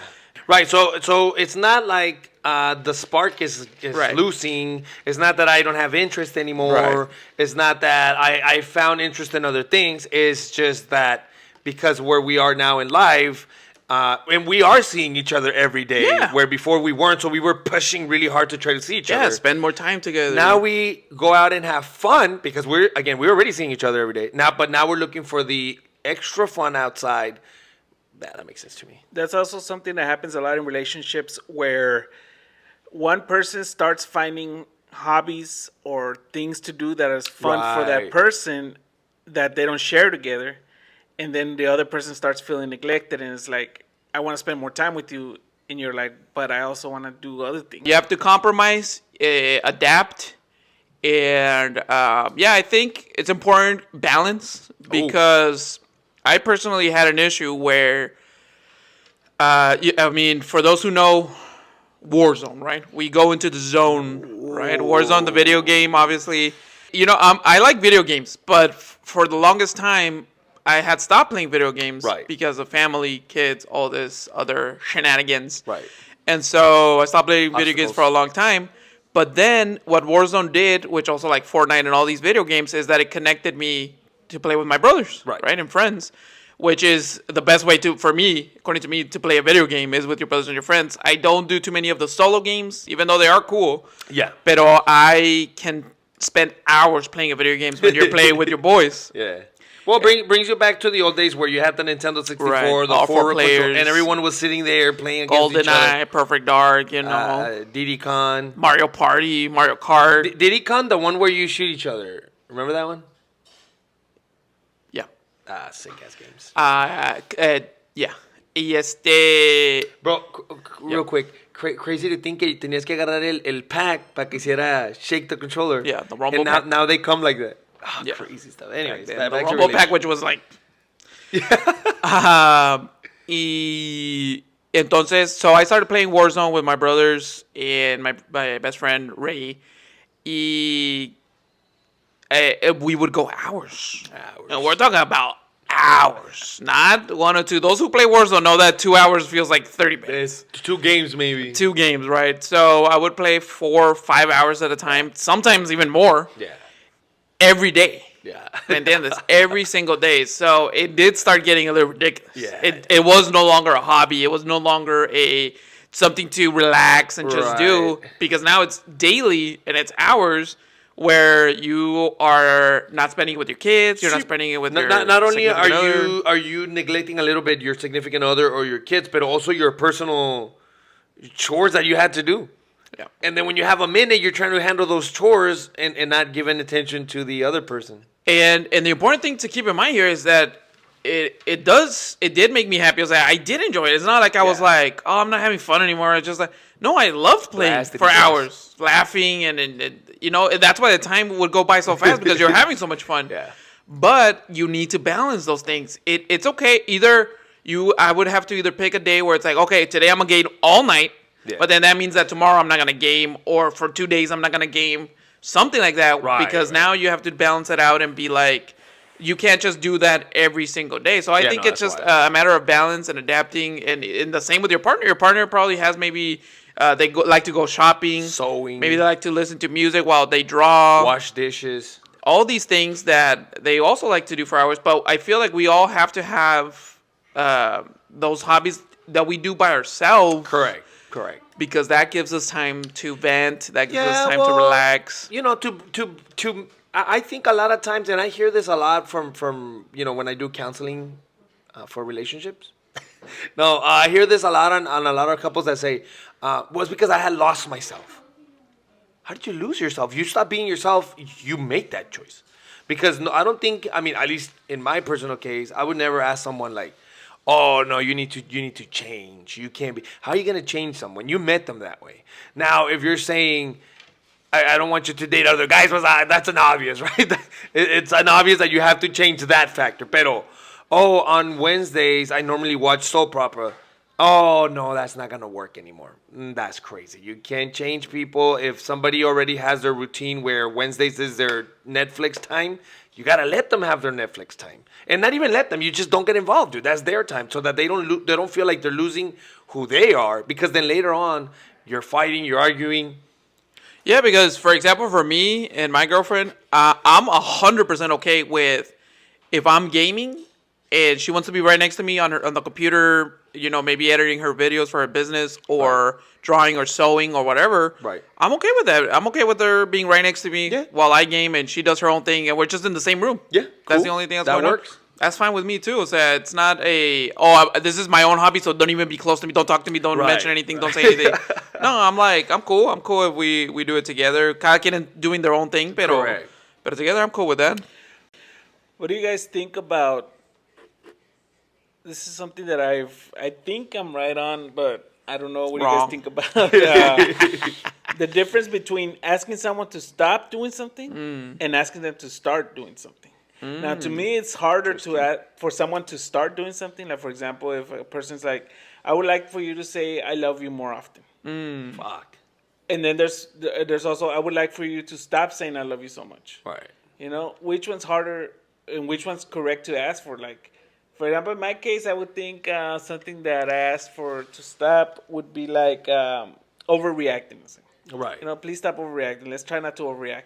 Right. So it's not like the spark is Right. losing. It's not that I don't have interest anymore. Right. It's not that I found interest in other things. It's just that because where we are now in life, and we are seeing each other every day, Yeah. where before we weren't. So we were pushing really hard to try to see each Yeah, other. spend more time together. Now we go out and have fun because we're already seeing each other every day. But now we're looking for the extra fun outside. That makes sense to me. That's also something that happens a lot in relationships where one person starts finding hobbies or things to do that is fun for that Right. person that they don't share together. And then the other person starts feeling neglected and it's like, I want to spend more time with you. And you're like, but I also want to do other things. You have to compromise, adapt, and I think it's important balance because I personally had an issue where, for those who know Warzone, right? We go into the zone, right? Warzone, the video game, obviously. I like video games, but for the longest time, I had stopped playing video games Right. because of family, kids, all this other shenanigans. Right. And so I stopped playing video games Obstacles. for a long time. But then what Warzone did, which also like Fortnite and all these video games, is that it connected me to play with my brothers, Right. and friends, which is the best way for me, according to me, to play a video game is with your brothers and your friends. I don't do too many of the solo games, even though they are cool. Yeah. Pero I can spend hours playing a video games when you're playing with your boys. Yeah. Well, brings you back to the old days where you had the Nintendo 64, Right. the All 4 four players. and everyone was sitting there playing against each other. GoldenEye, Perfect Dark, Diddy Kong. Mario Party, Mario Kart. Diddy Kong, the one where you shoot each other. Remember that one? Yeah. Sick ass games. Yeah. Y Bro, real quick, crazy to think que tenías que agarrar el pack para que hiciera shake the controller. Yeah, the Rumble and now, pack. now they come like that. Yeah. Crazy stuff. Anyways, the back to Rumble Pack, relationships. which was like. Y entonces, so I started playing Warzone with my brothers and my best friend Ray. We would go hours. And we're talking about hours, not 1 or 2. Those who play Warzone know that 2 hours feels like 30 minutes. It's 2 games maybe. 2 games, right? So I would play 4 or 5 hours at a time, sometimes even more, Yeah. every day. Yeah. ¿Me entiendes? Every single day. So it did start getting a little ridiculous. Yeah. It was no longer a hobby. It was no longer something to relax and just do, Right. because now it's daily and it's hours where you are not spending it with your kids. You're not spending it with your Not only significant other. are you neglecting a little bit your significant other or your kids, but also your personal chores that you had to do. Yeah. And then when you have a minute, you're trying to handle those chores and not giving attention to the other person. And the important thing to keep in mind here is that it did make me happy. I did enjoy it. It's not like I was Yeah. like, oh, I'm not having fun anymore. It's just like, no, I loved playing Blasting for the hours, laughing, and that's why the time would go by so fast because you're having so much fun. Yeah. But you need to balance those things. It's okay. I would have to either pick a day where it's like, okay, today I'm gonna game all night, Yeah. but then that means that tomorrow I'm not gonna game, or for 2 days I'm not gonna game, something like that. Right, because right. now you have to balance it out and be like, you can't just do that every single day. So I Yeah, think no, it's that's just why. a matter of balance and adapting, and the same with your partner. Your partner probably has maybe like to go shopping, Sewing. maybe they like to listen to music while they draw, Wash dishes. all these things that they also like to do for hours. But I feel like we all have to have those hobbies that we do by ourselves. Correct. Because that gives us time to vent. That gives Yeah, us time well, to relax. You know, to I think a lot of times, and I hear this a lot from when I do counseling for relationships. No, I hear this a lot on a lot of couples that say, well, it's because I had lost myself. How did you lose yourself? You stop being yourself, you make that choice. Because no, I don't think, I mean, at least in my personal case, I would never ask someone like, oh no, you need to change. You can't be. How are you gonna change someone? You met them that way. Now, if you're saying, I don't want you to date other guys, that's an obvious, right? It's an obvious that you have to change that factor. Pero, on Wednesdays I normally watch soap opera. Oh no, that's not gonna work anymore. That's crazy. You can't change people. If somebody already has their routine where Wednesdays is their Netflix time, you gotta let them have their Netflix time, and not even let them. You just don't get involved, dude. That's their time, so that they don't feel like they're losing who they are. Because then later on, you're fighting, you're arguing. Yeah, because for example, for me and my girlfriend, I'm 100% okay with if I'm gaming and she wants to be right next to me on the computer, maybe editing her videos for her business or drawing or sewing or whatever. Right. I'm okay with that. I'm okay with her being right next to me while I game and she does her own thing and we're just in the same room. Yeah, That's cool. the only thing That going works. on. That's fine with me too. It's not this is my own hobby, so don't even be close to me. Don't talk to me. Don't Right, mention anything. Don't say anything. No, I'm cool. I'm cool if we do it together. Cada quien doing their own thing, Correct. but together I'm cool with that. What do you guys think about? This is something that I think I'm right on, but I don't know. What do you Wrong. guys think about the difference between asking someone to stop doing something and asking them to start doing something? Now, to me, it's harder for someone to start doing something. Like, for example, if a person's like, I would like for you to say, I love you more often. Fuck. And then there's also, I would like for you to stop saying I love you so much. Right. Which one's harder and which one's correct to ask for? Like, for example, in my case, I would think something that I asked for to stop would be like overreacting. Right. Please stop overreacting. Let's try not to overreact.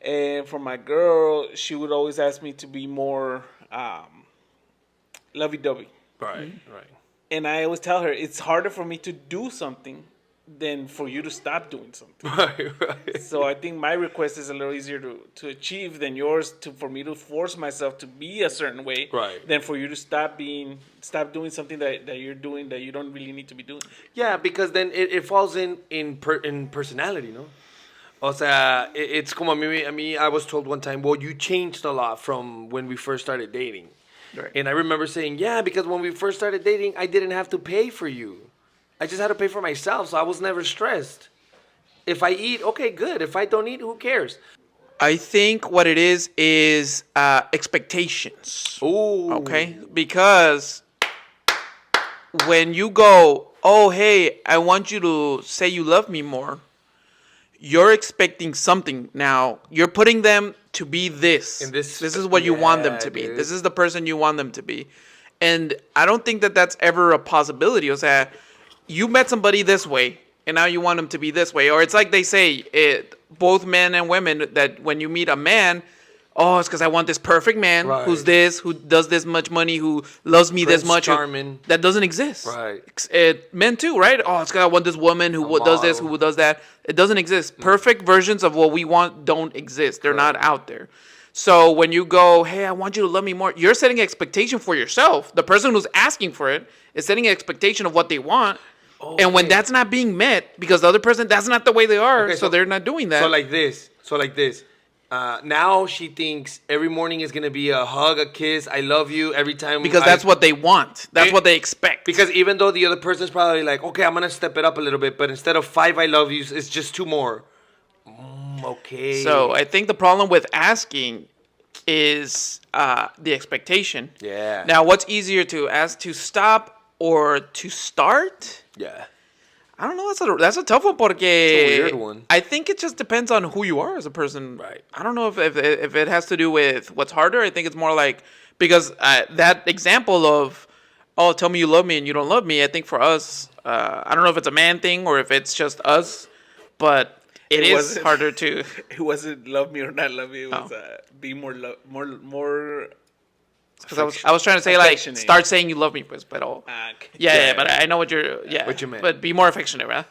And for my girl, she would always ask me to be more lovey-dovey. Right. Right. And I always tell her, it's harder for me to do something than for you to stop doing something. Right. So I think my request is a little easier to achieve than yours for me to force myself to be a certain way. Right. Than for you to stop doing something that you're doing that you don't really need to be doing. Yeah, because then it falls in personality, no? O sea, it's como a mí, I was told one time, well, you changed a lot from when we first started dating. Right. And I remember saying, yeah, because when we first started dating, I didn't have to pay for you. I just had to pay for myself, so I was never stressed. If I eat, okay, good. If I don't eat, who cares? I think what it is expectations. Ooh. Okay? Because when you go, oh, hey, I want you to say you love me more, you're expecting something. Now, you're putting them to be this. This is what you want them to be. Dude. This is the person you want them to be. And I don't think that that's ever a possibility. O sea, you met somebody this way, and now you want them to be this way. Or it's like they say, both men and women, that when you meet a man, oh, it's because I want this perfect man Right. who's this, who does this much money, who loves me Prince this much. Charming. That doesn't exist. Right. Men too, right? Oh, it's because I want this woman who does this, model. who does that. It doesn't exist. Perfect versions of what we want don't exist. They're not out there. So when you go, hey, I want you to love me more, you're setting an expectation for yourself. The person who's asking for it is setting an expectation of what they want. And when that's not being met, because the other person, that's not the way they are, Okay, so they're not doing that. So like this. Now she thinks every morning is going to be a hug, a kiss, I love you every time. because that's what they want. That's what they expect. Because even though the other person's probably like, okay, I'm going to step it up a little bit, but instead of 5 I love yous, it's just 2 more. Okay. So I think the problem with asking is the expectation. Yeah. Now, what's easier to ask to stop or to start? Yeah. I don't know. That's a tough one. Porque It's a weird one. I think it just depends on who you are as a person. Right. I don't know if it has to do with what's harder. I think it's more like because that example of, oh, tell me you love me and you don't love me. I think for us, I don't know if it's a man thing or if it's just us, but it is wasn't- harder to. It wasn't love me or not love me. It was Oh. be more. Because I was trying to say like Affectionate. start saying you love me, pues, pero Okay. yeah, but I know what you're what you meant. But be more affectionate, right?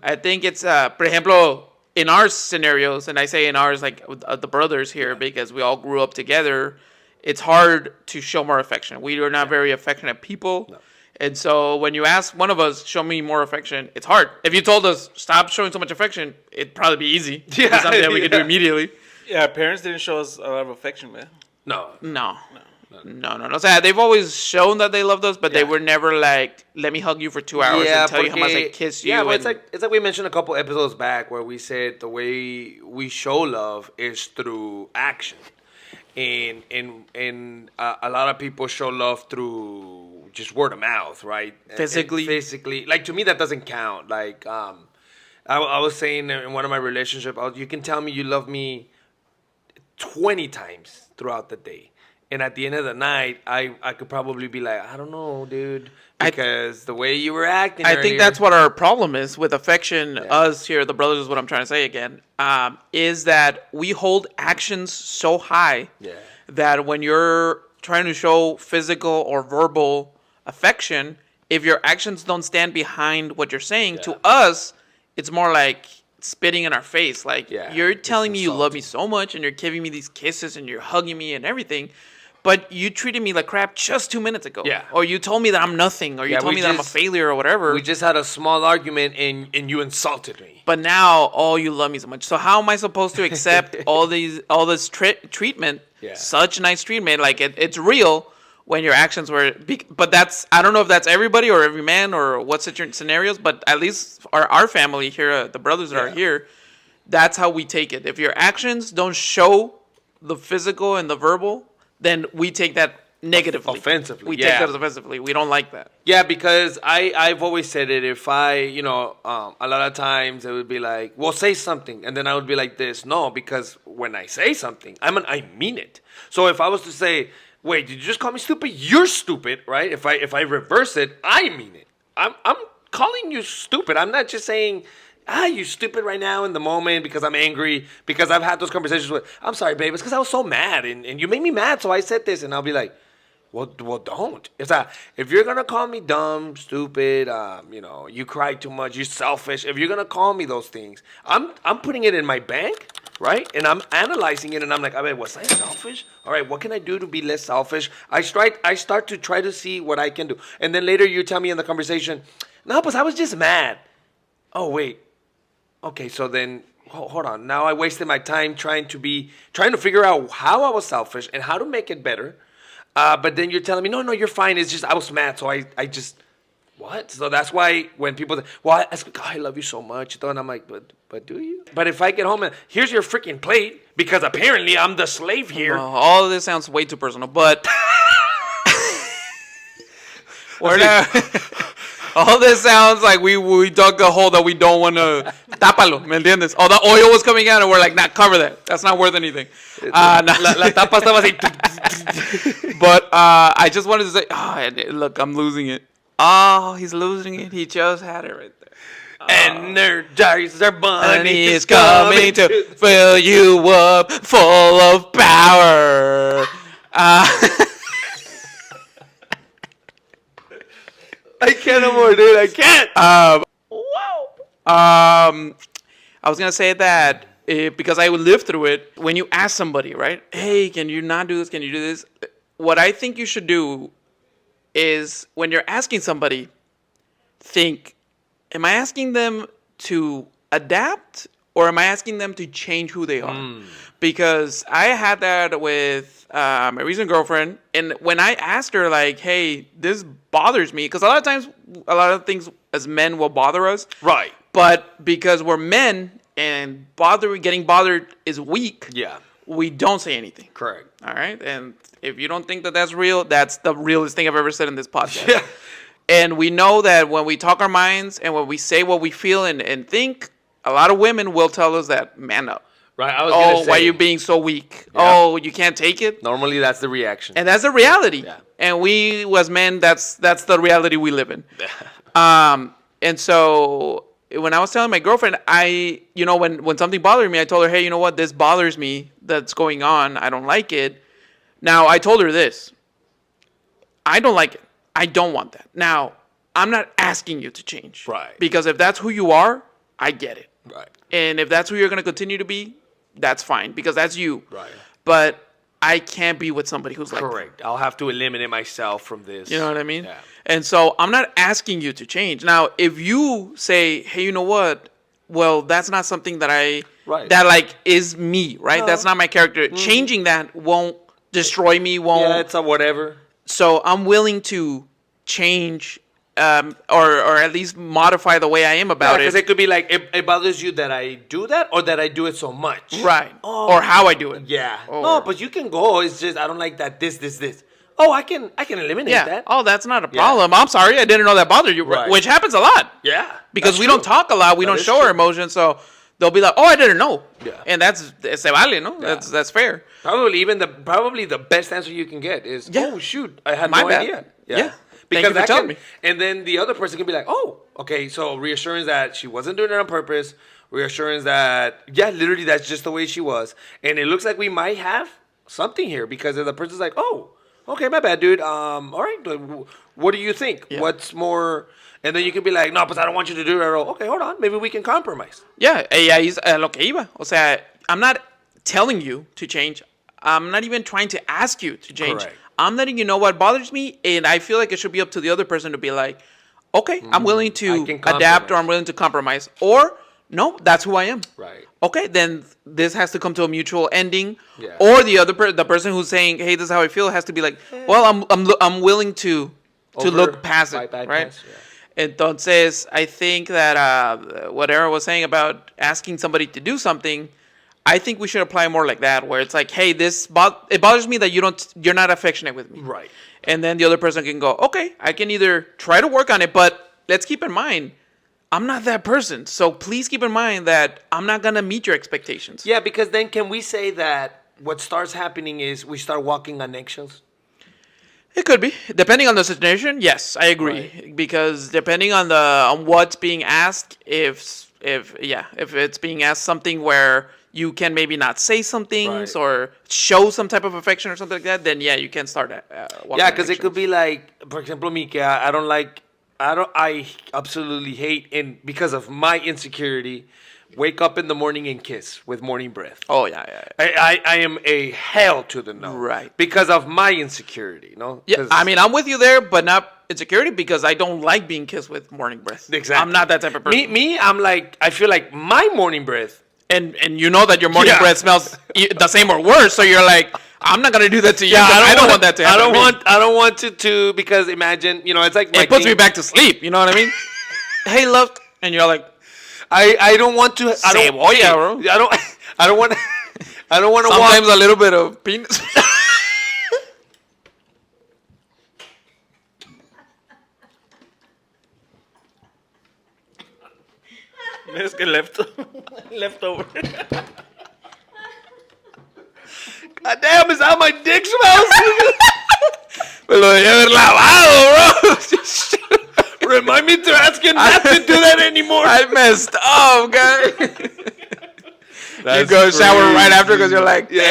I think it's por ejemplo, in our scenarios, and I say in ours, like with, the brothers here, because we all grew up together, it's hard to show more affection. We are not very affectionate people. No. And so when you ask one of us, show me more affection, it's hard. If you told us, stop showing so much affection, it'd probably be easy. Yeah. It's something that we could do immediately. Yeah, our parents didn't show us a lot of affection, man. No. O sea, they've always shown that they loved us, but they were never like, let me hug you for 2 hours and tell you how much I kiss you. Yeah, but it's like we mentioned a couple episodes back where we said the way we show love is through action. And a lot of people show love through just word of mouth, right? Physically. Like, to me, that doesn't count. Like, I was saying in one of my relationships, you can tell me you love me 20 times throughout the day. And at the end of the night, I could probably be like, I don't know, dude, because the way you were acting. I think that's what our problem is with affection. Yeah. Us here, the brothers, is what I'm trying to say again, is that we hold actions so high that when you're trying to show physical or verbal affection, if your actions don't stand behind what you're saying, to us, it's more like spitting in our face. Like, you're telling me you love me so much, and you're giving me these kisses, and you're hugging me and everything. But you treated me like crap just 2 minutes ago. Yeah. Or you told me that I'm nothing. Or you told me that I'm a failure or whatever. We just had a small argument and you insulted me. But now, you love me so much. So how am I supposed to accept all this treatment, such nice treatment? Like, it's real when your actions were... But I don't know if that's everybody or every man or what scenarios, but at least our family here, the brothers that are here, that's how we take it. If your actions don't show the physical and the verbal, then we take that negatively. Offensively. We take that as offensively. We don't like that. Yeah, because I've always said it. If a lot of times it would be like, well, say something. And then I would be like this. No, because when I say something, I mean it. So if I was to say, wait, did you just call me stupid? You're stupid, right? If I reverse it, I mean it. I'm calling you stupid. I'm not just saying... you stupid right now in the moment because I'm angry, because I've had those conversations with, I'm sorry, babe, it's because I was so mad and you made me mad, so I said this, and I'll be like, well, don't. If you're going to call me dumb, stupid, you cry too much, you're selfish, if you're going to call me those things, I'm putting it in my bank, right? And I'm analyzing it, and I'm like, was I selfish? All right, what can I do to be less selfish? I start to try to see what I can do. And then later you tell me in the conversation, no, but I was just mad. Oh, wait. Okay, so then, hold on. Now I wasted my time trying to figure out how I was selfish and how to make it better. But then you're telling me, no, you're fine. It's just I was mad, so I just, what? So that's why when people say, well, I love you so much. And I'm like, but do you? But if I get home and here's your freaking plate, because apparently I'm the slave here. All of this sounds way too personal, but... We're not... All this sounds like we dug a hole that we don't want to... Tápalo, ¿me entiendes? Oh, the oil was coming out and we're like, nah, cover that. That's not worth anything. La tapa estaba así. But I just wanted to say, look, I'm losing it. Oh, he's losing it. He just had it right there. Energizer Bunny is coming to fill you up full of power. I can't no more, dude. I can't. I was gonna say that because I would live through it. When you ask somebody, right? Hey, can you not do this? Can you do this? What I think you should do is when you're asking somebody, think: am I asking them to adapt, or am I asking them to change who they are? Because I had that with my recent girlfriend, and when I asked her, like, hey, this bothers me, because a lot of times, a lot of things as men will bother us. Right. But because we're men, and getting bothered is weak, we don't say anything. Correct. All right? And if you don't think that that's real, that's the realest thing I've ever said in this podcast. Yeah. And we know that when we talk our minds, and when we say what we feel and think, a lot of women will tell us that, man up. Right, I was gonna say, why are you being so weak? Yeah. Oh, you can't take it? Normally, that's the reaction. And that's the reality. Yeah. And we, as men, that's the reality we live in. And so, when I was telling my girlfriend, when something bothered me, I told her, hey, you know what? This bothers me. That's going on. I don't like it. Now, I told her this. I don't like it. I don't want that. Now, I'm not asking you to change. Right. Because if that's who you are, I get it. Right. And if that's who you're going to continue to be, that's fine because that's you. Right. But I can't be with somebody who's like that. Correct. I'll have to eliminate myself from this. You know what I mean? Yeah. And so I'm not asking you to change. Now, if you say, hey, you know what? Well, that's not something that Right. that like is me, right? No. That's not my character. Changing that won't destroy me, won't. Yeah, it's a whatever. So I'm willing to change or at least modify the way I am about Because it. it could be like, it bothers you that I do that or that I do it so much. Right. Oh. Or how I do it. Yeah. Or- No, but you can go. It's just, I don't like that this. Oh, I can eliminate Yeah. that. Oh, that's not a problem. I'm sorry. I didn't know that bothered you. Right. Which happens a lot. Yeah. Because that's we true. don't talk a lot. We That don't is show our true. emotions. So they'll be like, oh, I didn't know. Yeah. And that's se vale, no? That's fair. Probably the best answer you can get is, Yeah. oh shoot, I had My no bad. idea. Yeah. Thank Because you for that telling can, me. and then the other person can be like, oh, okay, so reassurance that she wasn't doing it on purpose, reassurance that literally that's just the way she was, and it looks like we might have something here because if the person's like, oh, okay, my bad, dude. All right, what do you think? Yeah. What's more? And then you can be like, no, but I don't want you to do it at all. Okay, hold on, maybe we can compromise. Yeah. Y ahí es lo que iba. O sea, I'm not telling you to change. I'm not even trying to ask you to change. Correct. I'm letting you know what bothers me, and I feel like it should be up to the other person to be like, okay, I'm willing I to can adapt or compromise. I'm willing to compromise. Or, no, that's who I am. Right. Okay, then this has to come to a mutual ending. Yeah. Or the other the person who's saying, hey, this is how I feel, has to be like, well, I'm willing to look past it, bypass, right? yeah. Entonces, I think that what Aaron was saying about asking somebody to do something, I think we should apply more like that, where it's like, hey, it bothers me that you're not affectionate with me. Right. And then the other person can go, okay, I can either try to work on it, but let's keep in mind, I'm not that person. So please keep in mind that I'm not going to meet your expectations. Yeah, because then can we say that what starts happening is we start walking on eggshells? It could be. Depending on the situation, yes, I agree. Right. Because depending on what's being asked, if it's being asked something where you can maybe not say some things Right. or show some type of affection or something like that, then yeah, you can start walking Yeah, on because it could eggshells. be like, for example, me, que I absolutely hate, and because of my insecurity, wake up in the morning and kiss with morning breath. Oh yeah. I am a hell to the no. Right. Because of my insecurity, no? Yeah, 'Cause- I mean, I'm with you there, but not insecurity because I don't like being kissed with morning breath. Exactly. I'm not that type of person. I'm like, I feel like my morning breath. And you know that your morning Yeah. breath smells the same or worse, so you're like, I'm not gonna do that to you. 'cause I don't want that to happen. I don't want to because imagine, it's like my It puts me thing. back to sleep. You know what I mean? Hey, love, and you're like, I don't want to. I don't. Cebolla, bro. I don't. I don't want. I don't want to walk. sometimes a little bit of penis. Es que leftover. God damn! Is how my dick smells? Me lo debía haber lavado, bro. Remind me to ask him not to do that anymore. I messed up, guy. You That's go shower crazy. right after because you're like, Yeah.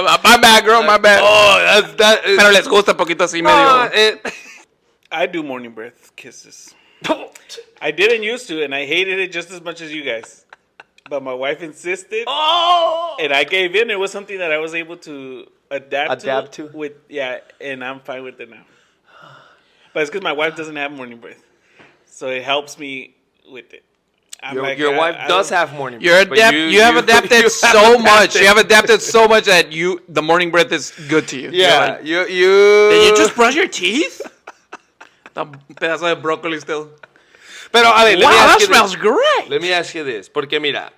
yeah, my bad, girl, my bad. Oh, that. Pero les gusta poquito así medio. I do morning breath kisses. I didn't used to, and I hated it just as much as you guys. But my wife insisted, Oh. and I gave in. It was something that I was able to adapt to? with, and I'm fine with it now. But it's because my wife doesn't have morning breath, so it helps me with it. I'm Your wife I does don't- have morning You're breath. but you have adapted you so have much. adapted. You have adapted so much that the morning breath is good to you. You're Yeah, like, you. did you just brush your teeth? The pedazo de broccoli still. Pero a ver, let me Wow, ask that you smells this. great. Let me ask you this, porque mira,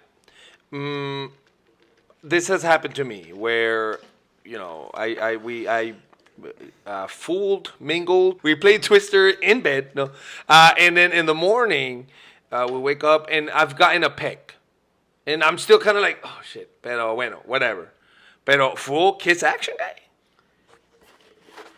this has happened to me where, I fooled, mingled. We played Twister in bed, no, and then in the morning, we wake up and I've gotten a peck, and I'm still kind of like, oh shit, pero bueno, whatever, pero full kiss action, guy.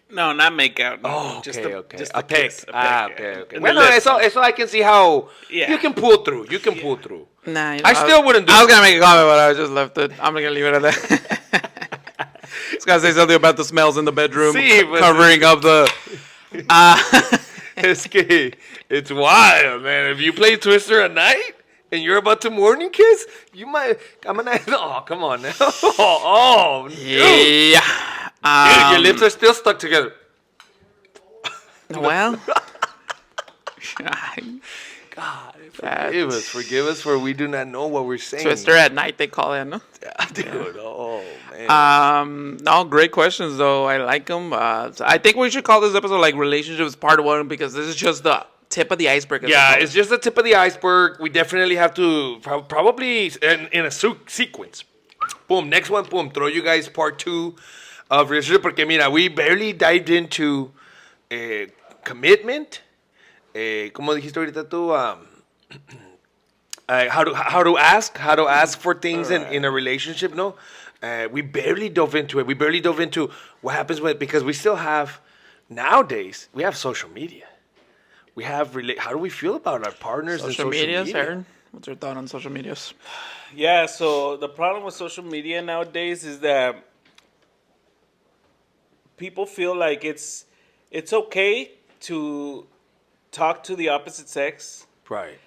No, not make out. No. Oh, just okay, a, okay. Just A peck. kiss, a peck, Okay. In Well, the lips. eso I can see how Yeah. you can pull through. You can pull through. Nah, you know, I still wouldn't do I was it. gonna make a comment, but I just left it. I'm gonna leave it at that. I was gonna say something about the smells in the bedroom, Sí, pues, covering up the. Es que it's wild, man. If you play Twister at night, and you're about to morning kiss, you might. I'm gonna. Oh, come on now. Oh, dude. Yeah. Dude, your lips are still stuck together. Well. God, That's- forgive us, for we do not know what we're saying. Twister at night, they call it, no? Dude. Oh man. No, great questions though. I like them. So I think we should call this episode like relationships part 1 because this is just the tip of the iceberg. Yeah, it's just the tip of the iceberg. We definitely have to probably in a sequence. Boom, next one, boom. Throw you guys part 2 of relationship. Porque mira, we barely dived into commitment. Como dijiste ahorita tú, how to ask for things in a relationship. No, we barely dove into it. We barely dove into what happens because we still have nowadays. We have social media. We have how do we feel about our partners in social social medias, media? Aaron. What's your thought on social medias? Yeah, so the problem with social media nowadays is that people feel like it's okay to talk to the opposite sex Right.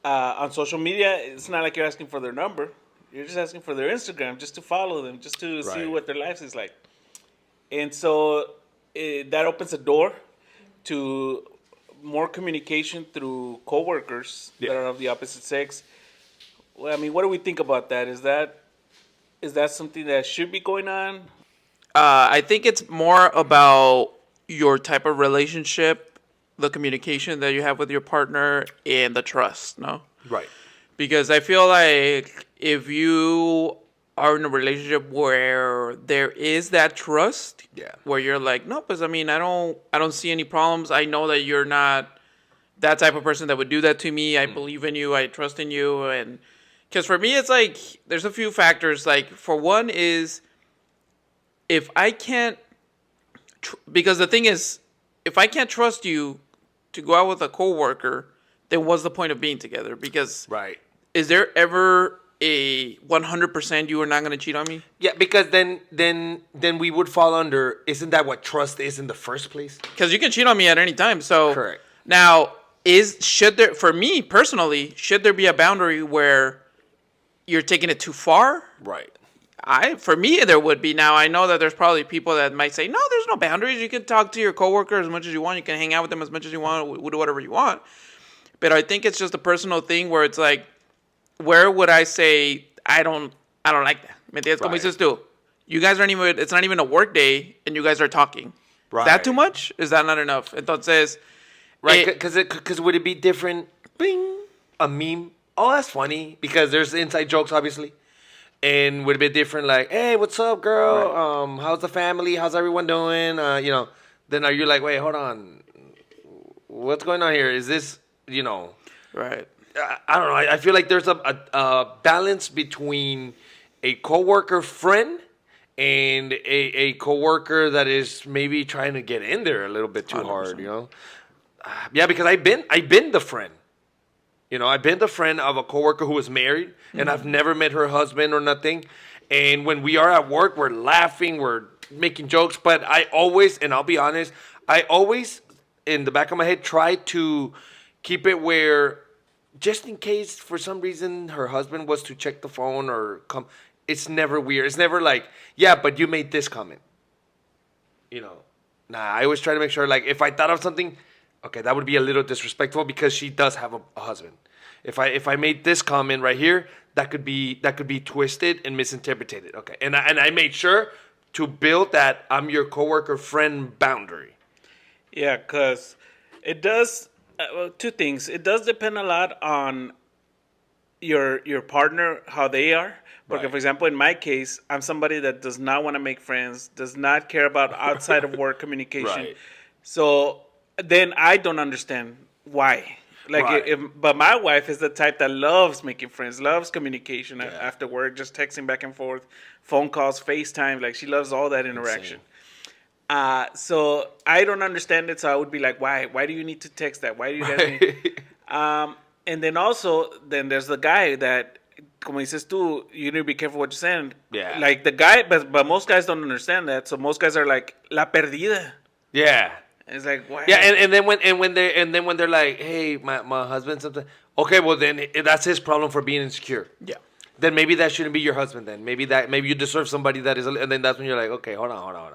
on social media. It's not like you're asking for their number. You're just asking for their Instagram, just to follow them, just to see Right. what their life is like. And so that opens a door to more communication through coworkers Yeah. that are of the opposite sex. Well, I mean, what do we think about that? Is that something that should be going on? I think it's more about your type of relationship, the communication that you have with your partner, and the trust, no? Right. Because I feel like if you are in a relationship where there is that trust, Yeah. where you're like, no, because I mean, I don't see any problems. I know that you're not that type of person that would do that to me. I believe in you. I trust in you. And because for me, it's like there's a few factors. Like for one is if I can't, because the thing is, if I can't trust you to go out with a coworker, then what's the point of being together? Because Right. is there ever a 100% you are not going to cheat on me? Yeah, because then we would fall under. Isn't that what trust is in the first place? Because you can cheat on me at any time. So Correct. now, for me personally, should there be a boundary where you're taking it too far? Right. For me, there would be. Now, I know that there's probably people that might say, no, there's no boundaries. You can talk to your coworker as much as you want. You can hang out with them as much as you want. Do whatever you want. But I think it's just a personal thing where it's like, where would I say, I don't like that? ¿Me entiendes? Como Right. dices tú, you guys aren't even, it's not even a work day and you guys are talking. Is that Right. too much? Is that not enough? Entonces, Right, it- because would it be different? Bing, a meme. Oh, that's funny because there's inside jokes, obviously, and would it be different? Like, hey, what's up, girl? How's the family? How's everyone doing? Then are you like, wait, hold on, what's going on here? Is this, right. I don't know. I feel like there's a balance between a coworker friend and a coworker that is maybe trying to get in there a little bit too hard. 100%. Yeah, because I've been the friend. I've been the friend of a coworker who was married, and I've never met her husband or nothing. And when we are at work, we're laughing, we're making jokes. But I always, and I'll be honest, I always, in the back of my head, try to keep it where, just in case for some reason her husband was to check the phone or come, it's never weird. It's never like, yeah, but you made this comment. Nah, I always try to make sure, like, if I thought of something, okay, that would be a little disrespectful because she does have a husband. If I made this comment right here, that could be twisted and misinterpreted. Okay, and I made sure to build that I'm your coworker friend boundary. Yeah, because it does two things. It does depend a lot on your partner, how they are. Because, Right. for example, in my case, I'm somebody that does not want to make friends, does not care about outside of work communication. Right. So then I don't understand why. Like, Right. but my wife is the type that loves making friends, loves communication Yeah. after work, just texting back and forth, phone calls, FaceTime. Like, she loves all that interaction. So I don't understand it. So I would be like, why? Why do you need to text that? Why do you guys need? And then also, then there's the guy that, como dices tú, you need to be careful what you're saying. Yeah. Like the guy, but most guys don't understand that. So most guys are like, la perdida. Yeah. It's like, why? Yeah, and then when they're like, hey, my husband something. Okay, well then that's his problem for being insecure. Yeah. Then maybe that shouldn't be your husband. Then maybe you deserve somebody that is. And then that's when you're like, okay, hold on.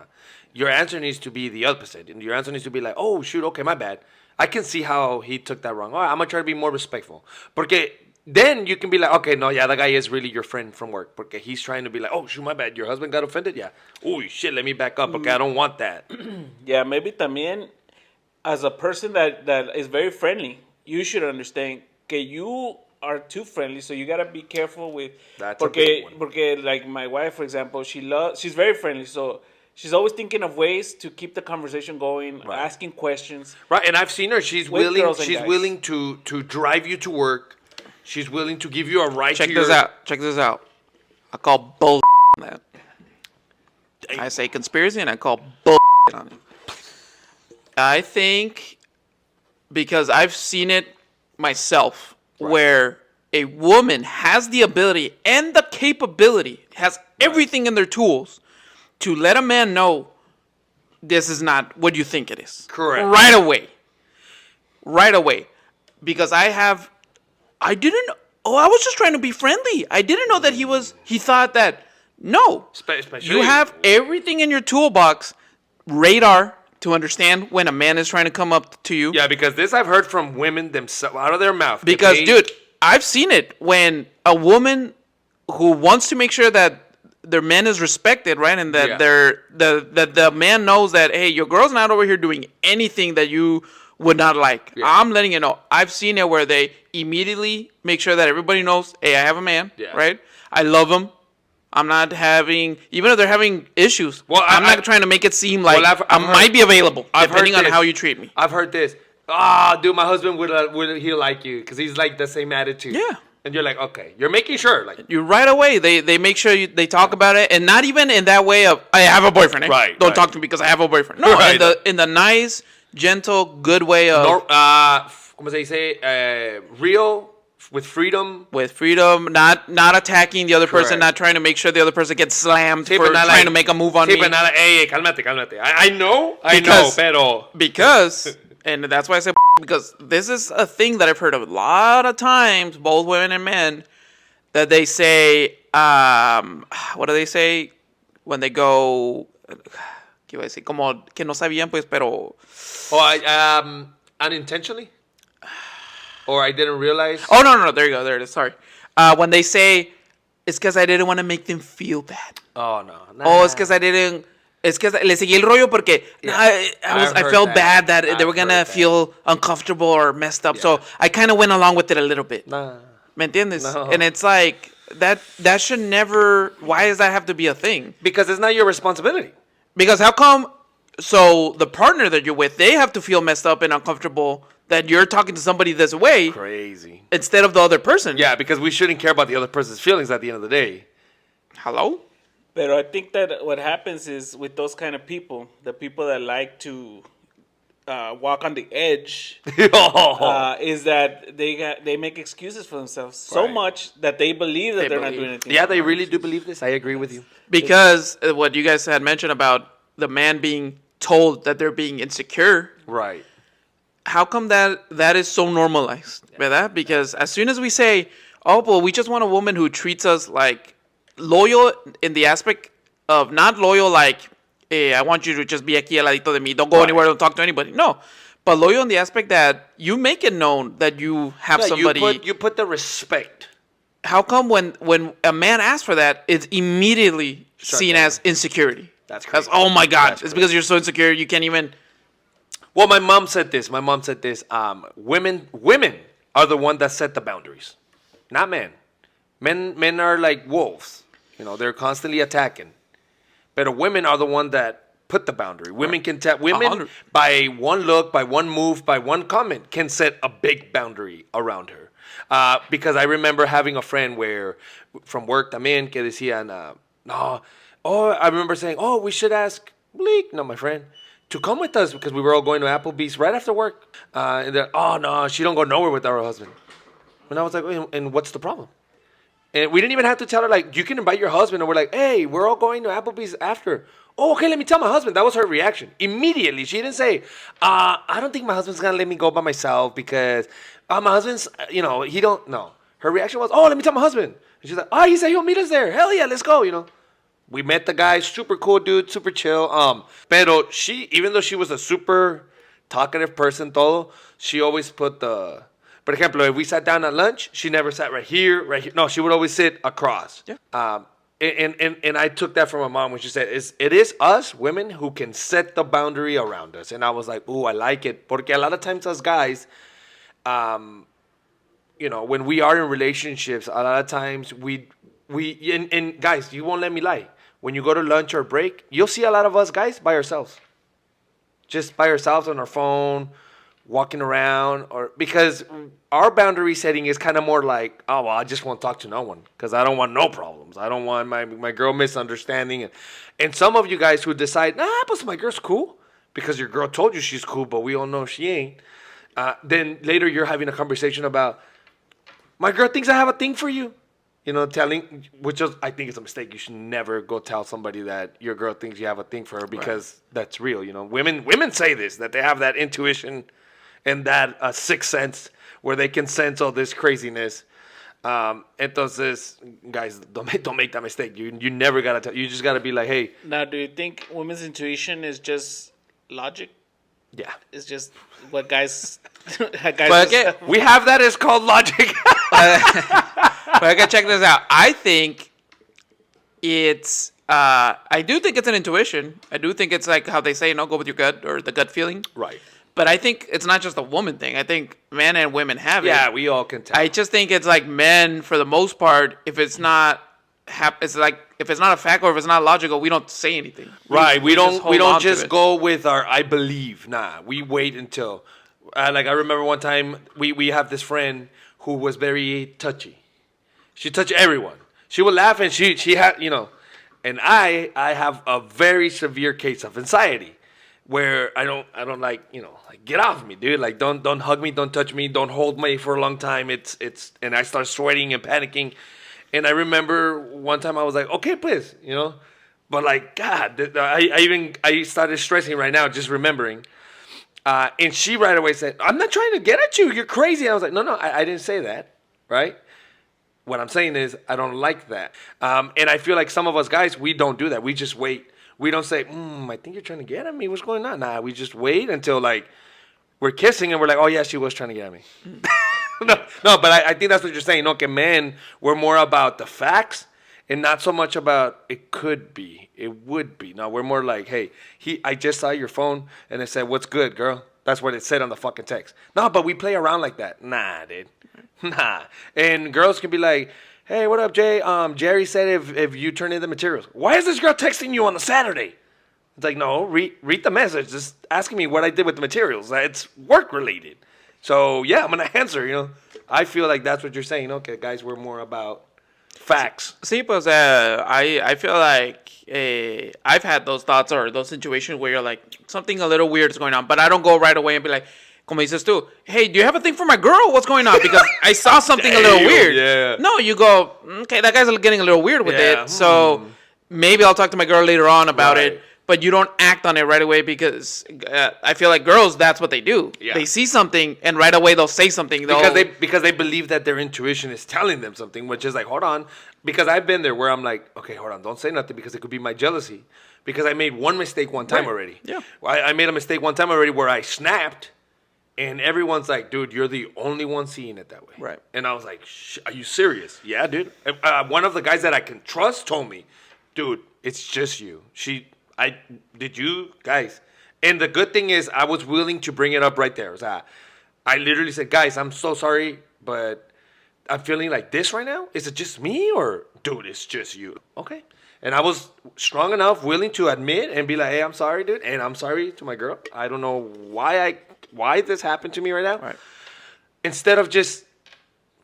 Your answer needs to be the opposite, and your answer needs to be like, oh shoot, okay, my bad. I can see how he took that wrong. All right, I'm gonna try to be more respectful. Porque then you can be like, okay, no, yeah, that guy is really your friend from work. Porque he's trying to be like, oh shoot, my bad. Your husband got offended. Yeah. Oh shit, let me back up. Okay, I don't want that. Yeah, maybe también, as a person that is very friendly, you should understand que you are too friendly, so you gotta be careful with. That's a big one. Porque like my wife, for example, she's very friendly, so she's always thinking of ways to keep the conversation going, Right. asking questions. Right, and I've seen her. She's With willing. girls and She's guys. willing to drive you to work. She's willing to give you a ride. Check to this your, out. Check this out. I call bull on that. I say conspiracy and I call bull on it. I think because I've seen it myself where a woman has the ability and the capability, has everything in their tools to let a man know this is not what you think it is. Correct. Right away. Right away. Because I was just trying to be friendly. I didn't know that he thought that, no. Especially- You have everything in your toolbox, radar, to understand when a man is trying to come up to you. Yeah, because this I've heard from women themselves out of their mouth. Because, dude, I've seen it when a woman who wants to make sure that their man is respected, right, and that Yeah. that the man knows that, hey, your girl's not over here doing anything that you would not like. Yeah. I'm letting you know. I've seen it where they immediately make sure that everybody knows, hey, I have a man, Yeah. right? I love him. I'm not having, even if they're having issues, Well, I'm not I- trying to make it seem like I've I heard- might be available, I've heard depending on this. how you treat me. I've heard this. Ah, dude, my husband would he like you because he's like the same attitude. Yeah. And you're like, okay, you're making sure, like, You right away. They make sure they talk about it, and not even in that way of I have a boyfriend. Eh? Right, Don't right. talk to me because I have a boyfriend. No, Right. in the nice, gentle, good way of como se dice, real with freedom. with freedom, not attacking the other person, Correct. not trying to make sure the other person gets slammed Sí, for but not trying like- to make a move on sí, me. but not like, hey, cálmate. I know, Because- pero Because, and that's why I say because this is a thing that I've heard of a lot of times, both women and men, that they say, what do they say when they go? ¿Qué iba a decir? Como que no sabían, pues, pero. unintentionally, or I didn't realize. Oh no, there you go, there it is. Sorry, when they say it's because I didn't want to make them feel bad. Oh no. Oh, it's because I didn't. Es que le seguí el rollo porque Yeah. I I've heard felt that. bad that they I've were gonna heard that. feel uncomfortable or messed up. Yeah. So I kind of went along with it a little bit. Nah. ¿Me entiendes? No. And it's like that should never. Why does that have to be a thing? Because it's not your responsibility. Because how come? So the partner that you're with, they have to feel messed up and uncomfortable that you're talking to somebody this way Crazy. instead of the other person. Yeah, because we shouldn't care about the other person's feelings at the end of the day. Hello. But I think that what happens is with those kind of people, the people that like to walk on the edge, is that they make excuses for themselves so Right. much that they believe that They they're not believe. doing anything. Yeah, they really do believe this. I agree with you. Because what you guys had mentioned about the man being told that they're being insecure, Right. how come that is so normalized? ¿Verdad? Because as soon as we say, oh, well, we just want a woman who treats us like loyal in the aspect of not loyal like, hey, I want you to just be aquí al ladito de mí, don't go Right. anywhere, don't talk to anybody. No. But loyal in the aspect that you make it known that you have Yeah, somebody. you put the respect. How come when a man asks for that, it's immediately Shut seen down. as insecurity? That's crazy. Oh my God! That's It's because you're so insecure you can't even. Well, my mom said this. Women are the one that set the boundaries, not men. Men are like wolves. You know, they're constantly attacking. But women are the one that put the boundary. Women can tell. Women 100. by one look, by one move, by one comment can set a big boundary around her. Because I remember having a friend where from work también que decían, no. Oh, I remember saying, oh, we should ask Bleak, no, my friend, to come with us because we were all going to Applebee's right after work. And they're, oh, no, she don't go nowhere with our husband. And I was like, and what's the problem? And we didn't even have to tell her, like, you can invite your husband. And we're like, hey, we're all going to Applebee's after. Oh, okay, let me tell my husband. That was her reaction. Immediately. She didn't say, I don't think my husband's going to let me go by myself because my husband's, he don't, no. Her reaction was, oh, let me tell my husband. And she's like, oh, he said he'll meet us there. Hell yeah, let's go. We met the guy, super cool dude, super chill. Pero she, even though she was a super talkative person, todo, she always put por ejemplo, if we sat down at lunch, she never sat right here, right here. No, she would always sit across. Yeah. And I took that from my mom when she said, it is us women who can set the boundary around us. And I was like, ooh, I like it. Porque a lot of times us guys, when we are in relationships, a lot of times and guys, you won't let me lie. When you go to lunch or break, you'll see a lot of us guys by ourselves. Just by ourselves on our phone, walking around, or because our boundary setting is kind of more like, oh, well, I just won't talk to no one because I don't want no problems. I don't want my girl misunderstanding. And some of you guys who decide, but my girl's cool because your girl told you she's cool, but we all know she ain't. Then later you're having a conversation about, my girl thinks I have a thing for you. Telling, which is, I think is a mistake. You should never go tell somebody that your girl thinks you have a thing for her because that's real. Women say this, that they have that intuition and that sixth sense where they can sense all this craziness. Entonces, guys, don't make that mistake. You never gotta tell. You just gotta be like, hey. Now, do you think women's intuition is just logic? Yeah, It's just what guys. But again, we have that. It's called logic. But I gotta check this out. I think it's. I do think it's an intuition. I do think it's like how they say, go with your gut or the gut feeling. Right. But I think it's not just a woman thing. I think men and women have it. Yeah, we all can tell. I just think it's like men, for the most part, if it's not, it's like if it's not a fact or if it's not logical, we don't say anything. Right. We don't hold on to just it. go with our I believe. Nah. We wait until. I remember one time we have this friend who was very touchy. She touched everyone. She would laugh and she had, and I have a very severe case of anxiety where I don't like, like get off me, dude. Like don't hug me, don't touch me, don't hold me for a long time. It's and I start sweating and panicking. And I remember one time I was like, okay, please, but like, God, I started stressing right now just remembering. And she right away said, I'm not trying to get at you. You're crazy. I was like, no, I didn't say that. Right. What I'm saying is I don't like that. And I feel like some of us guys, we don't do that. We just wait. We don't say, I think you're trying to get at me. What's going on? Nah, we just wait until like we're kissing and we're like, oh, yeah, she was trying to get at me. No, but I think that's what you're saying. Okay, men, we're more about the facts and not so much about it could be, it would be. No, we're more like, hey, I just saw your phone and it said, what's good, girl? That's what it said on the fucking text. No, but we play around like that. Nah, dude. Nah. And girls can be like, hey, what up, Jay? Jerry said if you turn in the materials. Why is this girl texting you on a Saturday? It's like, no, read the message. Just asking me what I did with the materials. It's work related. So, yeah, I'm going to answer, I feel like that's what you're saying. Okay, guys, we're more about facts. Sí, pues, I feel like I've had those thoughts or those situations where you're like, something a little weird is going on, but I don't go right away and be like, como dices tú, hey, do you have a thing for my girl? What's going on? Because I saw something a little weird. Yeah. No, you go, okay, that guy's getting a little weird with it, so maybe I'll talk to my girl later on about it, but you don't act on it right away because I feel like girls, that's what they do. Yeah. They see something and right away they'll say something. Because they believe that their intuition is telling them something, which is like, hold on. Because I've been there where I'm like, okay, hold on, don't say nothing because it could be my jealousy. Because I made one mistake one time already. Yeah. I made a mistake one time already where I snapped. And everyone's like, dude, you're the only one seeing it that way. Right. And I was like, are you serious? Yeah, dude. One of the guys that I can trust told me, dude, it's just you. Did you guys? And the good thing is I was willing to bring it up right there. I literally said, guys, I'm so sorry, but I'm feeling like this right now. Is it just me or, dude, it's just you? Okay. And I was strong enough, willing to admit and be like, hey, I'm sorry, dude. And I'm sorry to my girl. I don't know why this happened to me right now. Right. Instead of just,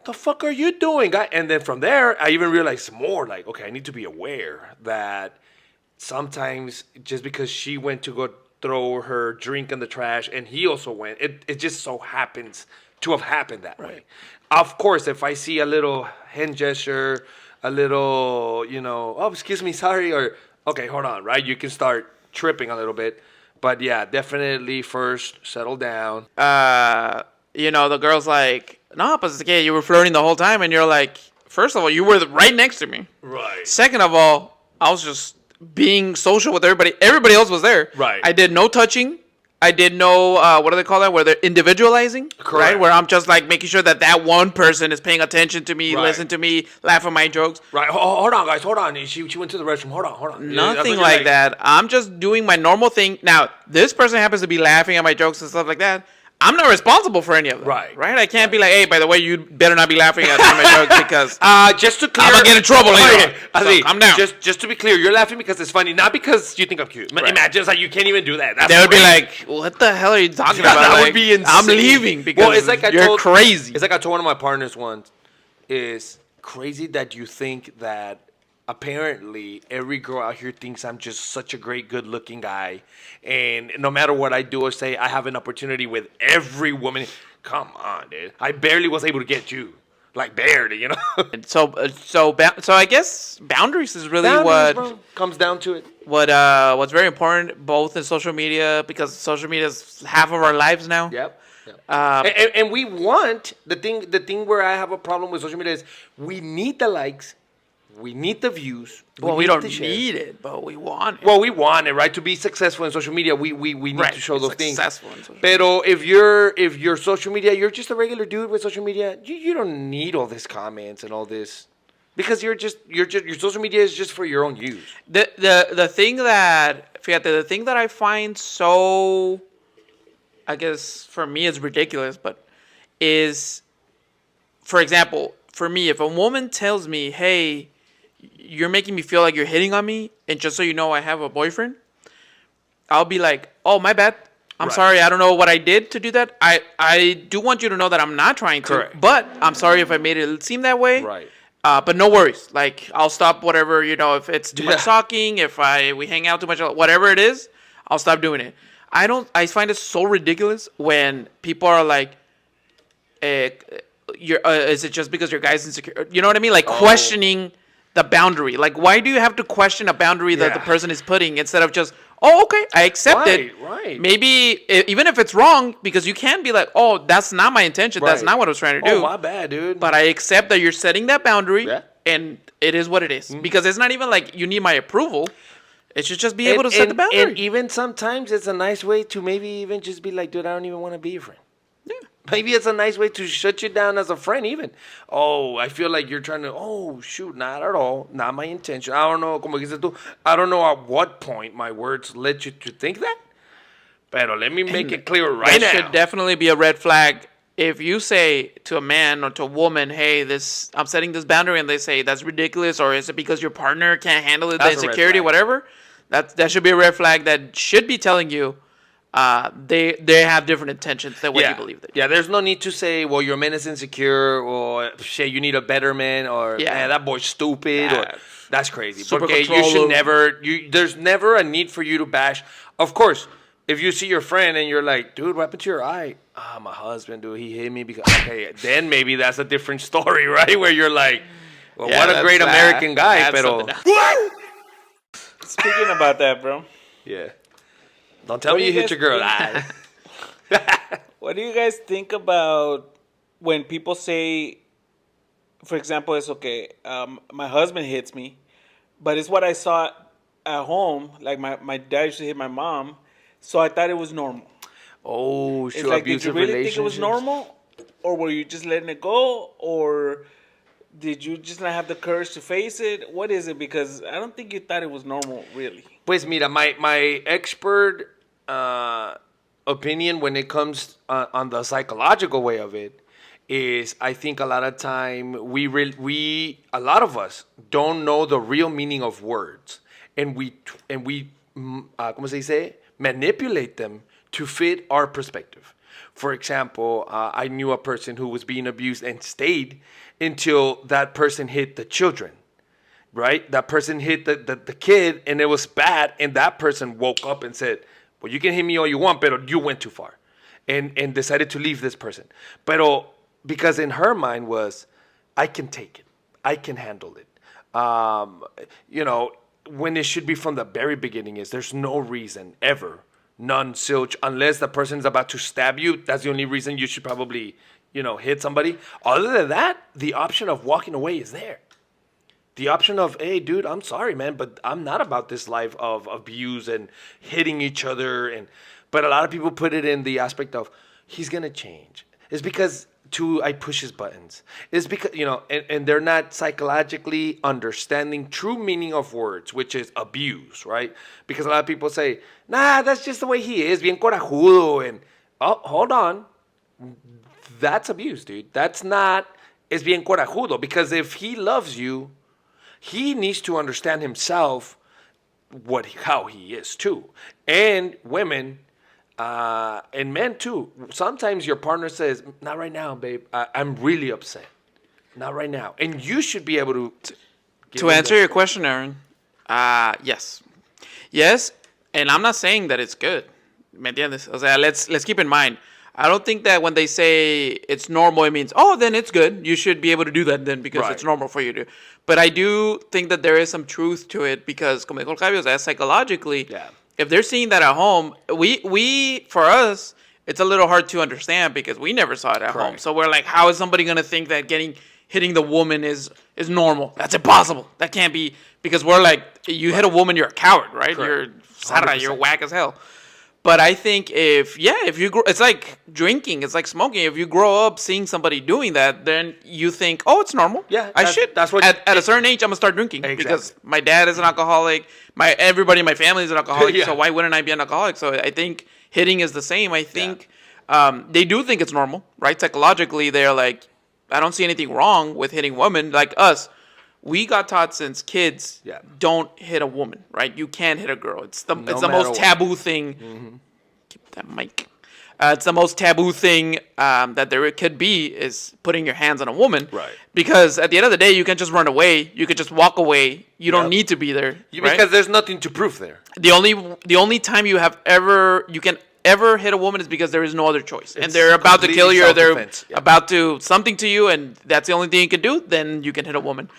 the fuck are you doing, guy? And then from there, I even realized more like, okay, I need to be aware that sometimes just because she went to go throw her drink in the trash and he also went, it just so happens to have happened that way. Of course, if I see a little hand gesture, a little, oh, excuse me, sorry, or okay, hold on, right? You can start tripping a little bit. But yeah, definitely first settle down. The girl's like, no, pues es que you were flirting the whole time, and you're like, first of all, you were right next to me. Right. Second of all, I was just being social with everybody. Everybody else was there. Right. I did no touching. I did no, what do they call that? Where they're individualizing. Correct. Right? Where I'm just like making sure that one person is paying attention to me, Right. listen to me, laugh at my jokes. Right. Hold on, guys. Hold on. She went to the restroom. Hold on. Yeah, that's Nothing what you're like that. I'm just doing my normal thing. Now, this person happens to be laughing at my jokes and stuff like that. I'm not responsible for any of them. Right. Right? I can't be like, hey, by the way, you better not be laughing at my jokes because Just to clear, I'm gonna get in trouble later. I So see. calm down. Just to be clear, you're laughing because it's funny, not because you think I'm cute. Right. Imagine it's like you can't even do that. That's they would be crazy. like, what the hell are you talking Yeah, about? that Like, would be insane. I'm leaving because Well, it's like you're crazy. It's like I told one of my partners once. It's crazy that you think that apparently every girl out here thinks I'm just such a great, good-looking guy, and no matter what I do or say, I have an opportunity with every woman. Come on, dude. I barely was able to get you. Like barely, you know. So I guess boundaries is really Boundaries, what bro, comes down to it. what's very important both in social media because social media is half of our lives now. Yep. Um, And we want the thing where I have a problem with social media is we need the likes, we need the views. Well, we need don't the shares. need it, but we want it. Well, we want it, right? To be successful in social media, we need Right, to show those things. successful in social Pero if you're social media, you're just a regular dude with social media. You don't need all these comments and all this because your social media is just for your own use. The thing that the thing that I find so, I guess for me it's ridiculous, but is, for example, for me, if a woman tells me, "Hey, you're making me feel like you're hitting on me," and just so you know, I have a boyfriend, I'll be like, "Oh, my bad. I'm Right. sorry. I don't know what I did to do that. I do want you to know that I'm not trying to, Correct. but I'm sorry if I made it seem that way. Right. But no worries. Like, I'll stop whatever, if it's too much Yeah. talking, if we hang out too much, whatever it is, I'll stop doing it. I find it so ridiculous when people are like, is it just because your guy's insecure? You know what I mean? Like questioning the boundary. Like, why do you have to question a boundary that the Yeah. person is putting instead of just, oh, okay, I accept it. Right. Maybe even if it's wrong, because you can be like, oh, that's not my intention. That's Right. not what I was trying to do. Oh, my bad, dude. But I accept that you're setting that boundary, Yeah. and it is what it is. Because it's not even like you need my approval. It should just be able to set the boundary. And even sometimes it's a nice way to maybe even just be like, dude, I don't even want to be your friend. Yeah. Maybe it's a nice way to shut you down as a friend even. Oh, I feel like you're trying to, oh, shoot, not at all. Not my intention. I don't know, como dices tú, I don't know at what point my words led you to think that. Pero let me make it clear right That now. should definitely be a red flag. If you say to a man or to a woman, hey, I'm setting this boundary, and they say that's ridiculous, or is it because your partner can't handle it, the That's a red insecurity, flag. whatever, that should be a red flag that should be telling you they have different intentions than what you believe they do. Yeah, there's no need to say, well, your man is insecure, or shit, you need a better man, or Yeah. man, that boy's stupid, Yeah. or that's crazy. Super Porque you control should of- never, there's never a need for you to bash. Of course, if you see your friend and you're like, dude, what happened to your eye? Ah, my husband, dude, he hit me because, okay, then maybe that's a different story, right? Where you're like, well, Yeah, what a that's great that. American guy, That's pero. something else. Speaking about that, bro, Yeah. Don't tell What me do you you hit your guys girl. think? what do you guys think about when people say, for example, it's okay, my husband hits me, but it's what I saw at home. Like my dad used to hit my mom, so I thought it was normal. Oh, It's shoot, like, did you abusive really think it was relationships. normal, or were you just letting it go, or did you just not have the courage to face it? What is it? Because I don't think you thought it was normal, really. Pues mira, my expert opinion when it comes on the psychological way of it is I think a lot of time a lot of us don't know the real meaning of words, and we ¿cómo se dice? Manipulate them to fit our perspective. For example, I knew a person who was being abused and stayed until that person hit the children. Right? That person hit the kid and it was bad, and that person woke up and said, well, you can hit me all you want, but you went too far, and decided to leave this person. Pero because in her mind was, I can take it. I can handle it. when it should be from the very beginning is there's no reason ever, none, zilch, unless the person's about to stab you. That's the only reason you should probably, hit somebody. Other than that, the option of walking away is there. The option of, hey, dude, I'm sorry, man, but I'm not about this life of abuse and hitting each other. But a lot of people put it in the aspect of, he's going to change. It's because, I push his buttons. It's because, and they're not psychologically understanding true meaning of words, which is abuse, right? Because a lot of people say, nah, that's just the way he is, bien corajudo. And, oh, hold on. That's abuse, dude. That's not, es bien corajudo. Because if he loves you, he needs to understand himself how he is too. And women, and men too. Sometimes your partner says, not right now, babe. I'm really upset. Not right now. And you should be able to answer your question, Aaron, yes. Yes, and I'm not saying that it's good. ¿Me entiendes? O sea, let's keep in mind. I don't think that when they say it's normal, it means, oh, then it's good. You should be able to do that then because it's normal for you to. But I do think that there is some truth to it because, como dijo Javier, psychologically, if they're seeing that at home, we for us, it's a little hard to understand because we never saw it at home. So we're like, how is somebody going to think that hitting the woman is normal? That's impossible. That can't be, because we're like, you hit a woman, you're a coward, right? Correct. You're whack as hell. But I think if you grow, it's like drinking, it's like smoking. If you grow up seeing somebody doing that, then you think, oh, it's normal. Yeah, I should. That's what. At a certain age, I'm gonna start drinking because my dad is an alcoholic. Everybody in my family is an alcoholic. So why wouldn't I be an alcoholic? So I think hitting is the same. I think they do think it's normal, right? Psychologically, they're like, I don't see anything wrong with hitting women. Like us, we got taught since kids, don't hit a woman, right? You can't hit a girl. It's the most taboo thing. Mm-hmm. Keep that mic. It's the most taboo thing that there could be is putting your hands on a woman. Right. Because at the end of the day, you can just run away. You could just walk away. You don't need to be there. Because there's nothing to prove there. The only time you can ever hit a woman is because there is no other choice. And they're about to kill you or they're about to something to you and that's the only thing you can do, then you can hit a woman.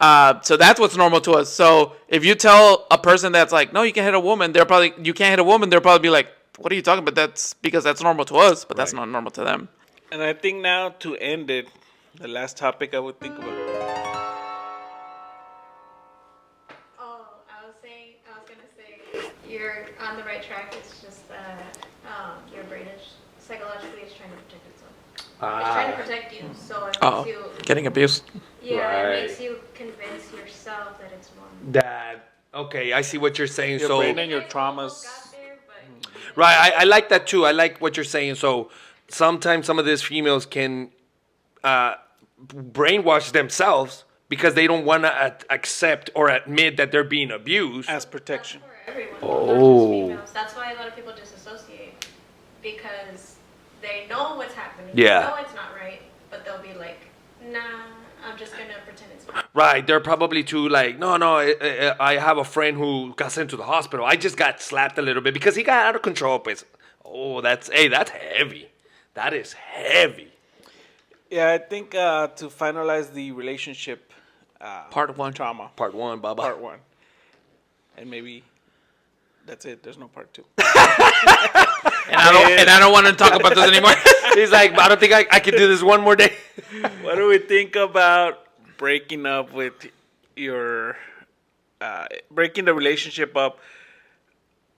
So that's what's normal to us. So if you tell a person that's like, no, you can't hit a woman, you can't hit a woman, they'll probably be like, what are you talking about? That's because that's normal to us, but that's not normal to them. And I think now to end it, the last topic I would think about. Oh, I was gonna say, you're on the right track. It's just that you're British. Psychologically, it's trying to protect itself. It's trying to protect you, so it makes you getting abused. Yeah, it makes you convince yourself that it's normal. That okay, I see what you're saying. Your so brain and your traumas. Right, I like that too. I like what you're saying. So sometimes some of these females can brainwash themselves because they don't want to accept or admit that they're being abused. As protection. For everyone, not just females. That's why a lot of people disassociate because they know what's happening. Yeah. They know it's not right, but they'll be like, nah, I'm just going to pretend it's not. Right, they're probably too like, no, I have a friend who got sent to the hospital. I just got slapped a little bit because he got out of control. Pues. Oh, that's heavy. That is heavy. Yeah, I think to finalize the relationship, Part 1. trauma. Part 1, Baba. Part 1. And maybe that's it. There's no part 2. And I don't want to talk about this anymore. He's like, I don't think I can do this one more day. What do we think about breaking up with your, breaking the relationship up?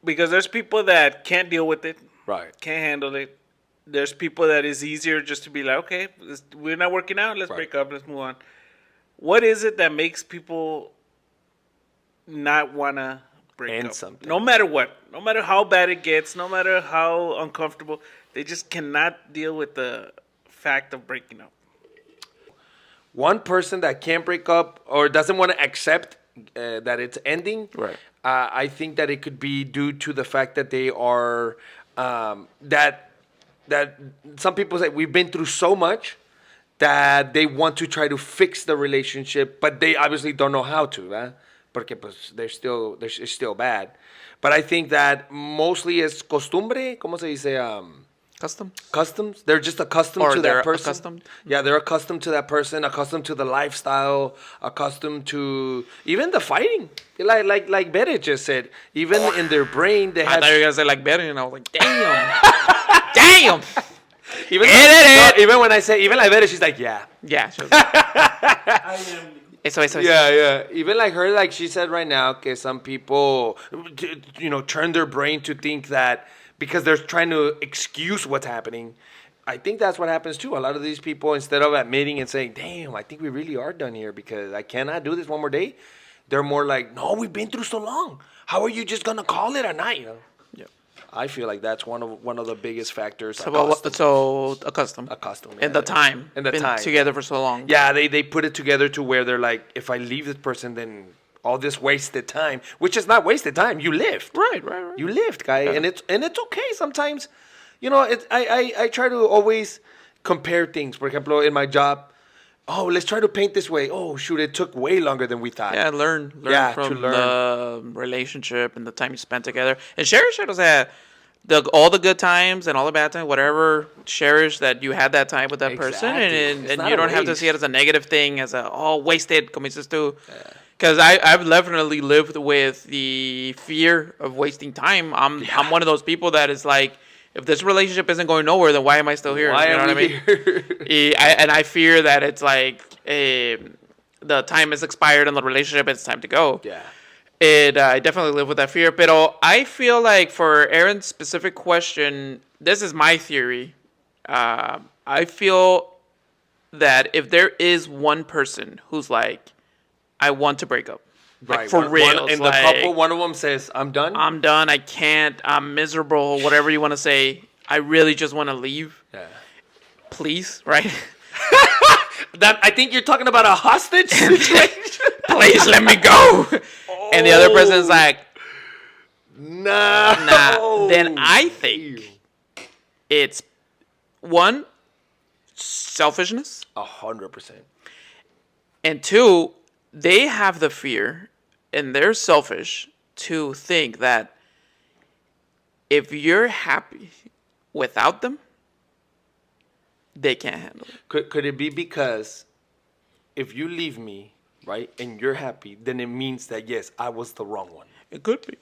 Because there's people that can't deal with it. Right. Can't handle it. There's people that is easier just to be like, okay, we're not working out. Let's break up. Let's move on. What is it that makes people not want to break up? Something. No matter what. No matter how bad it gets. No matter how uncomfortable. They just cannot deal with the fact of breaking up. One person that can't break up or doesn't want to accept that it's ending, Right. I think that it could be due to the fact that they are that some people say we've been through so much that they want to try to fix the relationship, but they obviously don't know how to, ¿verdad? Porque pues it's still bad. But I think that mostly es costumbre, ¿cómo se dice? Customs? They're just accustomed Or to they're that person. accustomed? Yeah, they're accustomed to that person, accustomed to the lifestyle, accustomed to even the fighting. Like Betty just said, even in their brain they I have. thought you were gonna say like better, and I was like, damn, damn. Even Edit it. even when I say even like Betty, she's like, yeah. Yeah. She was eso. Yeah. Even like her, like she said right now, okay, some people, turn their brain to think that because they're trying to excuse what's happening. I think that's what happens too. A lot of these people, instead of admitting and saying, damn, I think we really are done here because I cannot do this one more day, they're more like, no, we've been through so long. How are you just going to call it a night? Yeah. I feel like that's one of the biggest factors. So accustomed. Accustomed. And the time. And the Been time. together for so long. Yeah, they put it together to where they're like, if I leave this person, then all this wasted time, which is not wasted time. You lived. Right. You lived, guy, and it's okay sometimes. I try to always compare things. For example, in my job, let's try to paint this way. Oh, shoot, it took way longer than we thought. Yeah, learn Yeah, from to learn. the relationship and the time you spent together. And cherish it. O sea, all the good times and all the bad times, whatever, cherish that you had that time with that person. Exactly. And It's not you a don't have to waste. see it as a negative thing, as wasted, como dices tú. Because I've definitely lived with the fear of wasting time. I'm one of those people that is like, if this relationship isn't going nowhere, then why am I still here? Why you know are what we I mean? here? I fear that it's like the time is expired in the relationship. It's time to go. Yeah. I definitely live with that fear. But I feel like for Aaron's specific question, this is my theory. I feel that if there is one person who's like, I want to break up. Like, for real. And the couple, one of them says, I'm done. I'm done. I can't. I'm miserable. Whatever you want to say. I really just want to leave. Yeah. Please, right? I think you're talking about a hostage situation. Please let me go. And the other person's like, nah. Then I think it's one, selfishness, 100%. and two, they have the fear and they're selfish to think that if you're happy without them, they can't handle it. Could it be because if you leave me, right, and you're happy, then it means that, yes, I was the wrong one. It could be.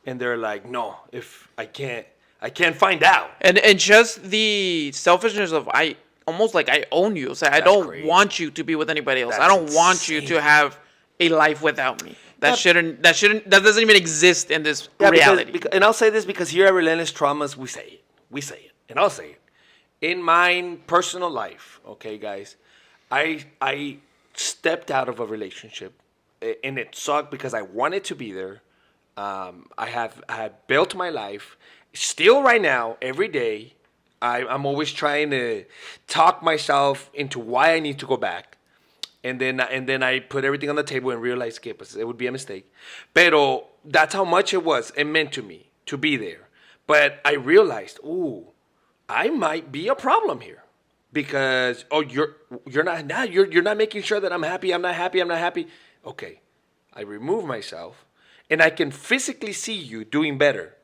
And they're like, no, if I can't find out. And just the selfishness of I almost like I own you. So I don't crazy. want you to be with anybody else. That's I don't want you insane. to have a life without me. That doesn't even exist in this reality. And I'll say this because here at Relentless Traumas, we say it. And I'll say it. In my personal life, okay, guys, I stepped out of a relationship, and it sucked because I wanted to be there. I have built my life. Still right now, every day, I'm always trying to talk myself into why I need to go back. And then I put everything on the table and realized, okay, pues, it would be a mistake. Pero that's how much it meant to me to be there. But I realized, I might be a problem here. Because you're not making sure that I'm happy. I'm not happy. Okay, I remove myself, and I can physically see you doing better.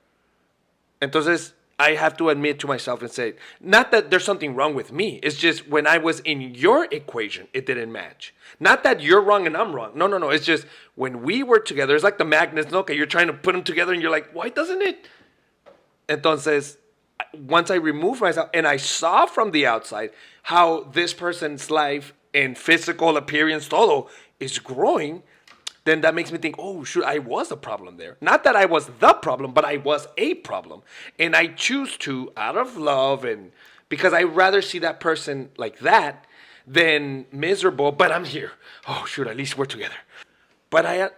Entonces I have to admit to myself and say, not that there's something wrong with me. It's just when I was in your equation, it didn't match. Not that you're wrong and I'm wrong. No. It's just when we were together, it's like the magnets. Okay, you're trying to put them together, and you're like, why doesn't it? Entonces, once I removed myself and I saw from the outside how this person's life and physical appearance, todo, is growing, then that makes me think, shoot, I was a problem there. Not that I was the problem, but I was a problem. And I choose to, out of love, and because I'd rather see that person like that than miserable, but I'm here. Oh, shoot, at least we're together. But I...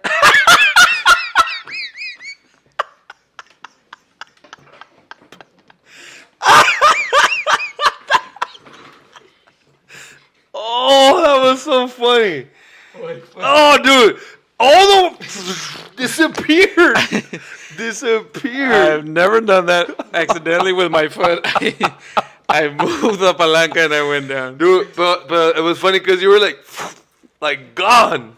Oh, that was so funny. Oh, dude. All the disappeared. I've never done that accidentally with my foot. I moved the palanca and I went down. Dude, but it was funny because you were like gone.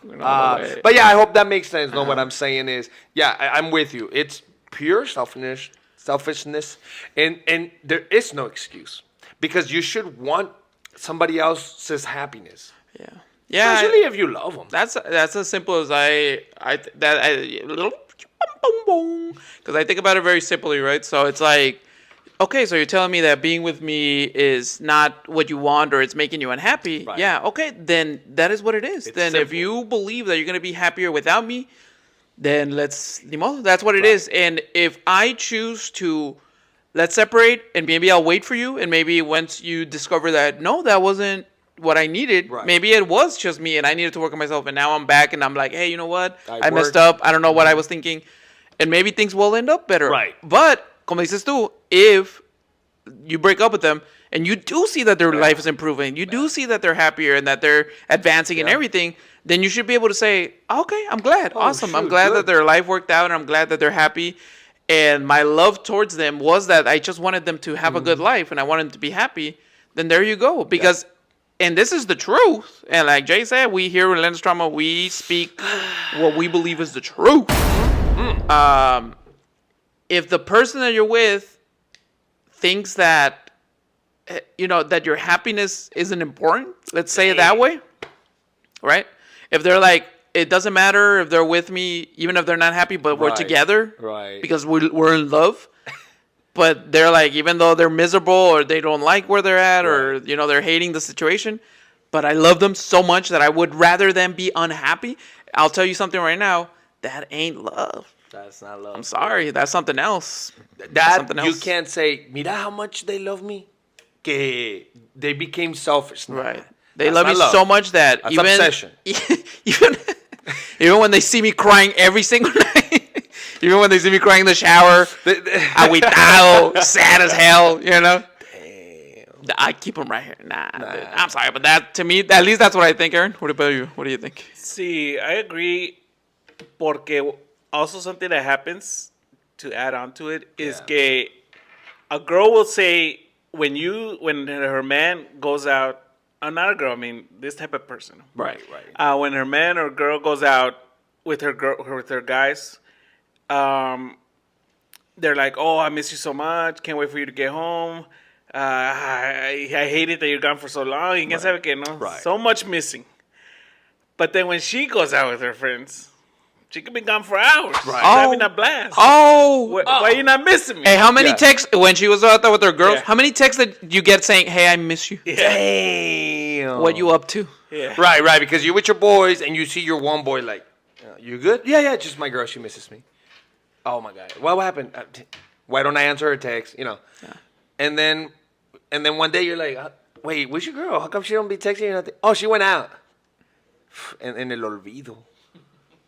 But yeah, I hope that makes sense. No, what I'm saying is, yeah, I'm with you. It's pure selfishness. selfishness, and there is no excuse because you should want somebody else's happiness, Yeah. Yeah. especially if you love them. That's as simple as because I think about it very simply, right? So it's like, okay, so you're telling me that being with me is not what you want or it's making you unhappy. Right. Yeah, okay, then that is what it is. It's then if simple. you believe that you're gonna be happier without me, then that's what it is. And if I choose to let's separate and maybe I'll wait for you and maybe once you discover that no, that wasn't what I needed, Right. maybe it was just me and I needed to work on myself and now I'm back and I'm like, hey, you know what? I I messed worked. up. I don't know what I was thinking. And maybe things will end up better. Right. But, como dices tú, if you break up with them and you do see that their life is improving, you do see that they're happier and that they're advancing and everything, then you should be able to say, okay, I'm glad. Awesome. I'm shoot, glad good. that their life worked out and I'm glad that they're happy. And my love towards them was that I just wanted them to have a good life and I wanted them to be happy. Then there you go. Because, and this is the truth. And like Jay said, we here in Relentless Trauma, we speak what we believe is the truth. If the person that you're with thinks that that your happiness isn't important, let's say it that way, right? If they're like, it doesn't matter if they're with me, even if they're not happy, but we're Right. together, Right. Because we're in love. But they're like, even though they're miserable or they don't like where they're at, or they're hating the situation, but I love them so much that I would rather them be unhappy. I'll tell you something right now, that ain't love. That's not love. I'm sorry, that's something else. That something you else. can't say, mira how much they love me. Que they became selfish. Nah, Right. They that's love not you so much that That's even obsession. even when they see me crying every single night, even when they see me crying in the shower, aguitado, sad as hell, Damn. I keep them right here. Nah. Dude, I'm sorry, but that to me, at least that's what I think, Aaron. What about you? What do you think? See, I agree. Porque also something that happens to add on to it is que a girl will say when her man goes out, not a girl, I mean this type of person. Right. When her man or girl goes out with her guys, they're like, "Oh, I miss you so much. Can't wait for you to get home. I hate it that you're gone for so long. Y quién sabe qué, no? Right. So much missing." But then when she goes out with her friends, she could be gone for hours. Right. Having a blast. Oh. Why you not missing me? Hey, how many Yeah. texts when she was out there with her girls? Yeah. How many texts did you get saying, "Hey, I miss you"? Damn. What you up to? Yeah. Right, because you're with your boys and you see your one boy like, you good? Yeah, just my girl, she misses me. Oh my God. What happened? Why don't I answer her text? And then one day you're like, wait, where's your girl? How come she don't be texting you nothing? Oh, she went out. En el olvido.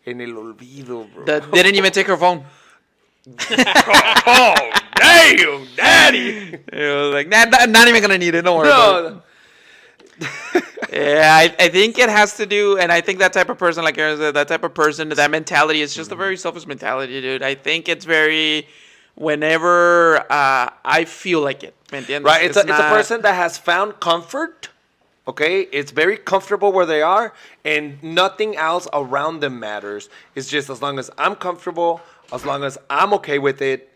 En el olvido, bro. That didn't even take her phone. Oh, damn, daddy. It was like, not even gonna need it. Don't worry about it. No. Yeah, I think it has to do, and I think that type of person, like Aaron said, that type of person, that mentality is just a very selfish mentality, dude. I think it's very, whenever I feel like it, ¿me entiendes? Right, it's a not- person that has found comfort. Okay, it's very comfortable where they are, and nothing else around them matters. It's just as long as I'm comfortable, as long as I'm okay with it.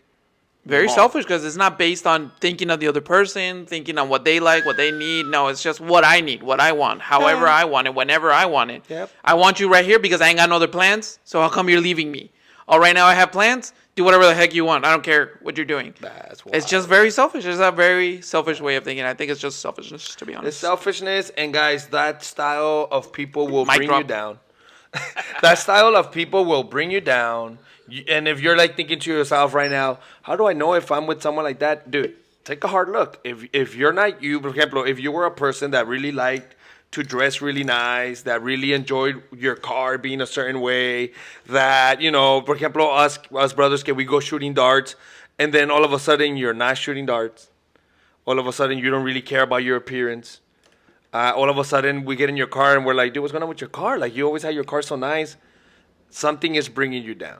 very Oh. selfish because it's not based on thinking of the other person, thinking on what they like, what they need. No, it's just what I need, what I want, however I want it, whenever I want it. Yep. I want you right here because I ain't got no other plans. So how come you're leaving me? Oh, right now I have plans. Do whatever the heck you want. I don't care what you're doing. That's It's just very selfish. It's a very selfish way of thinking. I think it's just selfishness, to be honest. It's selfishness, and guys, that style of people will Mic bring drop. you down. That style of people will bring you down. And if you're like thinking to yourself right now, how do I know if I'm with someone like that? Dude, take a hard look. If you're not you, for example, if you were a person that really liked to dress really nice, that really enjoyed your car being a certain way, that, for example, us brothers, can we go shooting darts, and then all of a sudden you're not shooting darts. All of a sudden you don't really care about your appearance. All of a sudden we get in your car and we're like, dude, what's going on with your car? Like, you always had your car so nice. Something is bringing you down.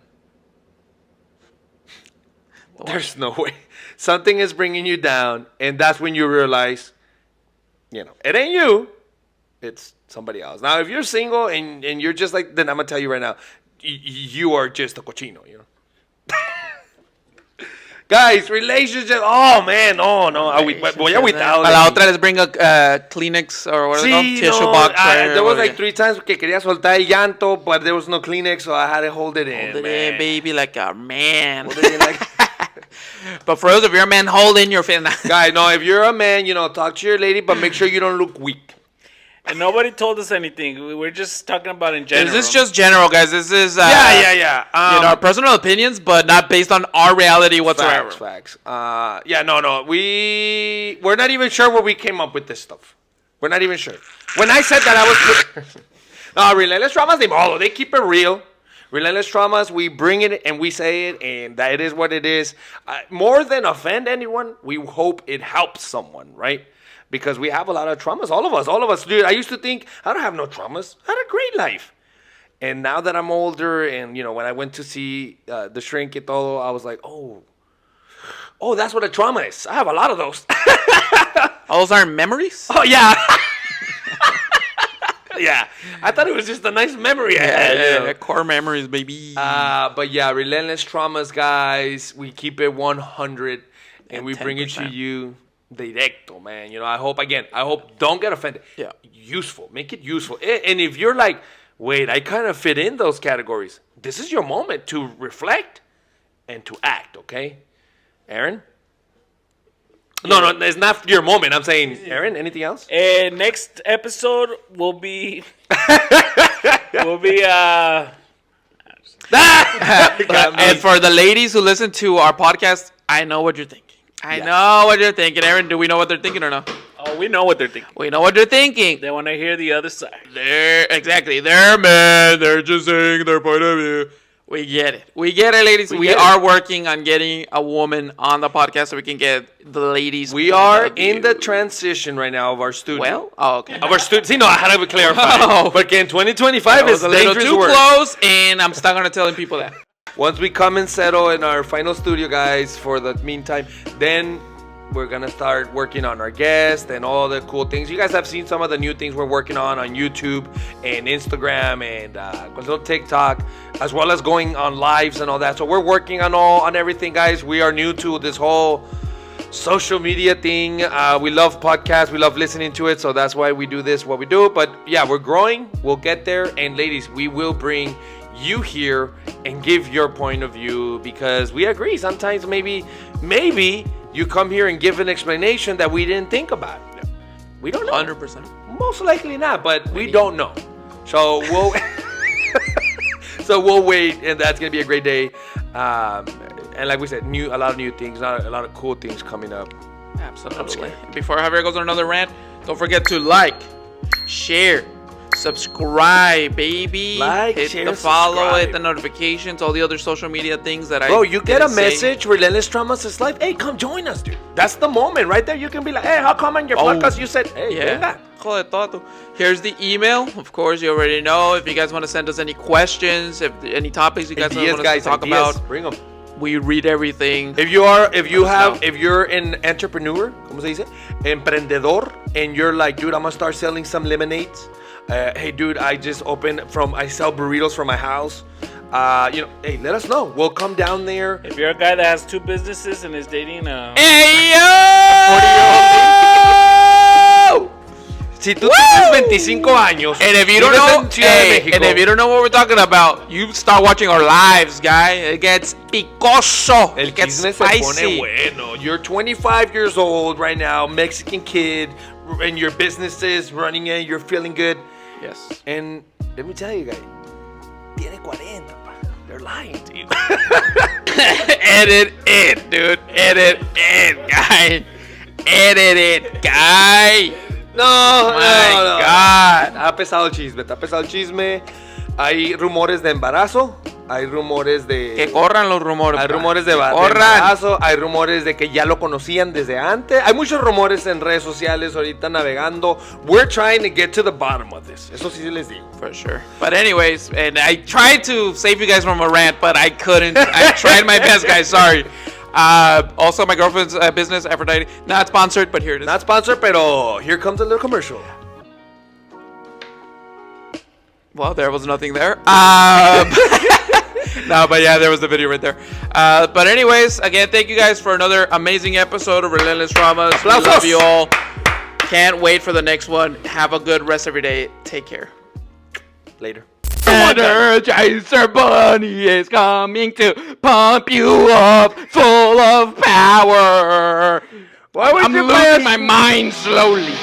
There's no way. Something is bringing you down, and that's when you realize, it ain't you. It's somebody else. Now, if you're single and you're just like, then I'm going to tell you right now, you are just a cochino, Guys, relationship. Oh, man. No. Voy agüitado. A la otra les bring a Kleenex or what is it called? Tissue box. There was like 3 times que quería soltar el llanto, but there was no Kleenex, so I had to hold it in. Hold it in, baby, like a man. Hold it in like... But for us, if you're a man, hold in your fin. Guys, no, if you're a man, talk to your lady, but make sure you don't look weak. And nobody told us anything. We're just talking about in general. This is just general, guys. This is Yeah. our personal opinions, but not based on our reality whatsoever. Facts. No. We're not even sure where we came up with this stuff. We're not even sure. When I said that, I was... No, Relentless Traumas, they keep it real. Relentless Traumas, we bring it and we say it, and that it is what it is. More than offend anyone, we hope it helps someone, right? Because we have a lot of traumas, all of us. Dude, I used to think, I don't have no traumas. I had a great life. And now that I'm older and, when I went to see the shrink y todo, I was like, oh, that's what a trauma is. I have a lot of those. All those aren't memories? Oh, yeah. Yeah. I thought it was just a nice memory I had. Yeah, core memories, baby. But yeah, Relentless Traumas, guys. We keep it 100 and we bring it to 10%. you directo, man. I hope don't get offended. Yeah. Useful. Make it useful. And if you're like, wait, I kind of fit in those categories, this is your moment to reflect and to act, okay? Aaron? No, it's not your moment. I'm saying, Aaron, anything else? Next episode will be... And for the ladies who listen to our podcast, I know what you're thinking. I know what you're thinking. Aaron, do we know what they're thinking or no? Oh, we know what they're thinking. We know what they're thinking. They want to hear the other side. They're men. They're just saying their point of view. We get it, ladies. We are working on getting a woman on the podcast so we can get the ladies. We are in the transition right now of our studio. Okay. Of our studio. See, no, I had to clarify. Oh. But in 2025 is a little dangerous too word. close, and I'm stuck on telling people that. Once we come and settle in our final studio, guys, for the meantime, then we're going to start working on our guests and all the cool things. You guys have seen some of the new things we're working on YouTube and Instagram and TikTok, as well as going on lives and all that. So we're working on everything, guys. We are new to this whole social media thing. We love podcasts. We love listening to it. So that's why we do this, what we do. But yeah, we're growing. We'll get there. And ladies, we will bring you here and give your point of view, because we agree. Sometimes maybe you come here and give an explanation that we didn't think about. We don't know. 100%. Most likely not, but we don't know. So we'll wait, and that's gonna be a great day. And like we said, a lot of new things, a lot of cool things coming up. Absolutely. Before Javier goes on another rant, don't forget to like, share, subscribe, baby. Hit the follow, subscribe. hit the notifications, all the other social media things that Bro, you get a message, Relentless Traumas is live. Hey, come join us, dude. That's the moment right there. You can be like, hey, how come on your podcast you said, hey, venga. Joder, todo. Here's the email. Of course, you already know. If you guys want to send us any questions, if any topics you guys want us to talk about, bring them. we read everything. If you're an entrepreneur, ¿cómo se dice? Emprendedor, and you're like, dude, I'm gonna start selling some lemonades. Hey, dude, I sell burritos from my house. Hey, let us know. We'll come down there. If you're a guy that has 2 businesses and is dating Hey, yo! Si tú tienes 25 años, And if you don't know what we're talking about, you start watching our lives, guy. It gets picoso. El It gets chisme se pone spicy. bueno. You're 25 years old right now, Mexican kid, and your business is running it. You're feeling good. Yes. And let me tell you, guys, tiene 40, pa. They're lying to you. Edit it, dude. Edit it, guy. Edit it, guy. No, My God. Está pesado el chisme. Hay rumores de embarazo. Hay rumores de... Que corran los rumores. Hay pa. rumores de Corran. embarazo. Hay rumores de que ya lo conocían desde antes. Hay muchos rumores en redes sociales ahorita navegando. We're trying to get to the bottom of this. Eso sí les digo. For sure. But anyways, and I tried to save you guys from a rant, but I couldn't. I tried my best, guys. Sorry. Also, my girlfriend's business, Aphrodite, not sponsored, but here it is. Not sponsored, pero here comes a little commercial. Well, there was nothing there. No, but yeah, there was the video right there. But anyways, again, thank you guys for another amazing episode of Relentless Dramas. We love you all. Can't wait for the next one. Have a good rest of your day. Take care. Later. Energizer Bunny is coming to pump you up full of power. Why would I'm you losing my mind slowly.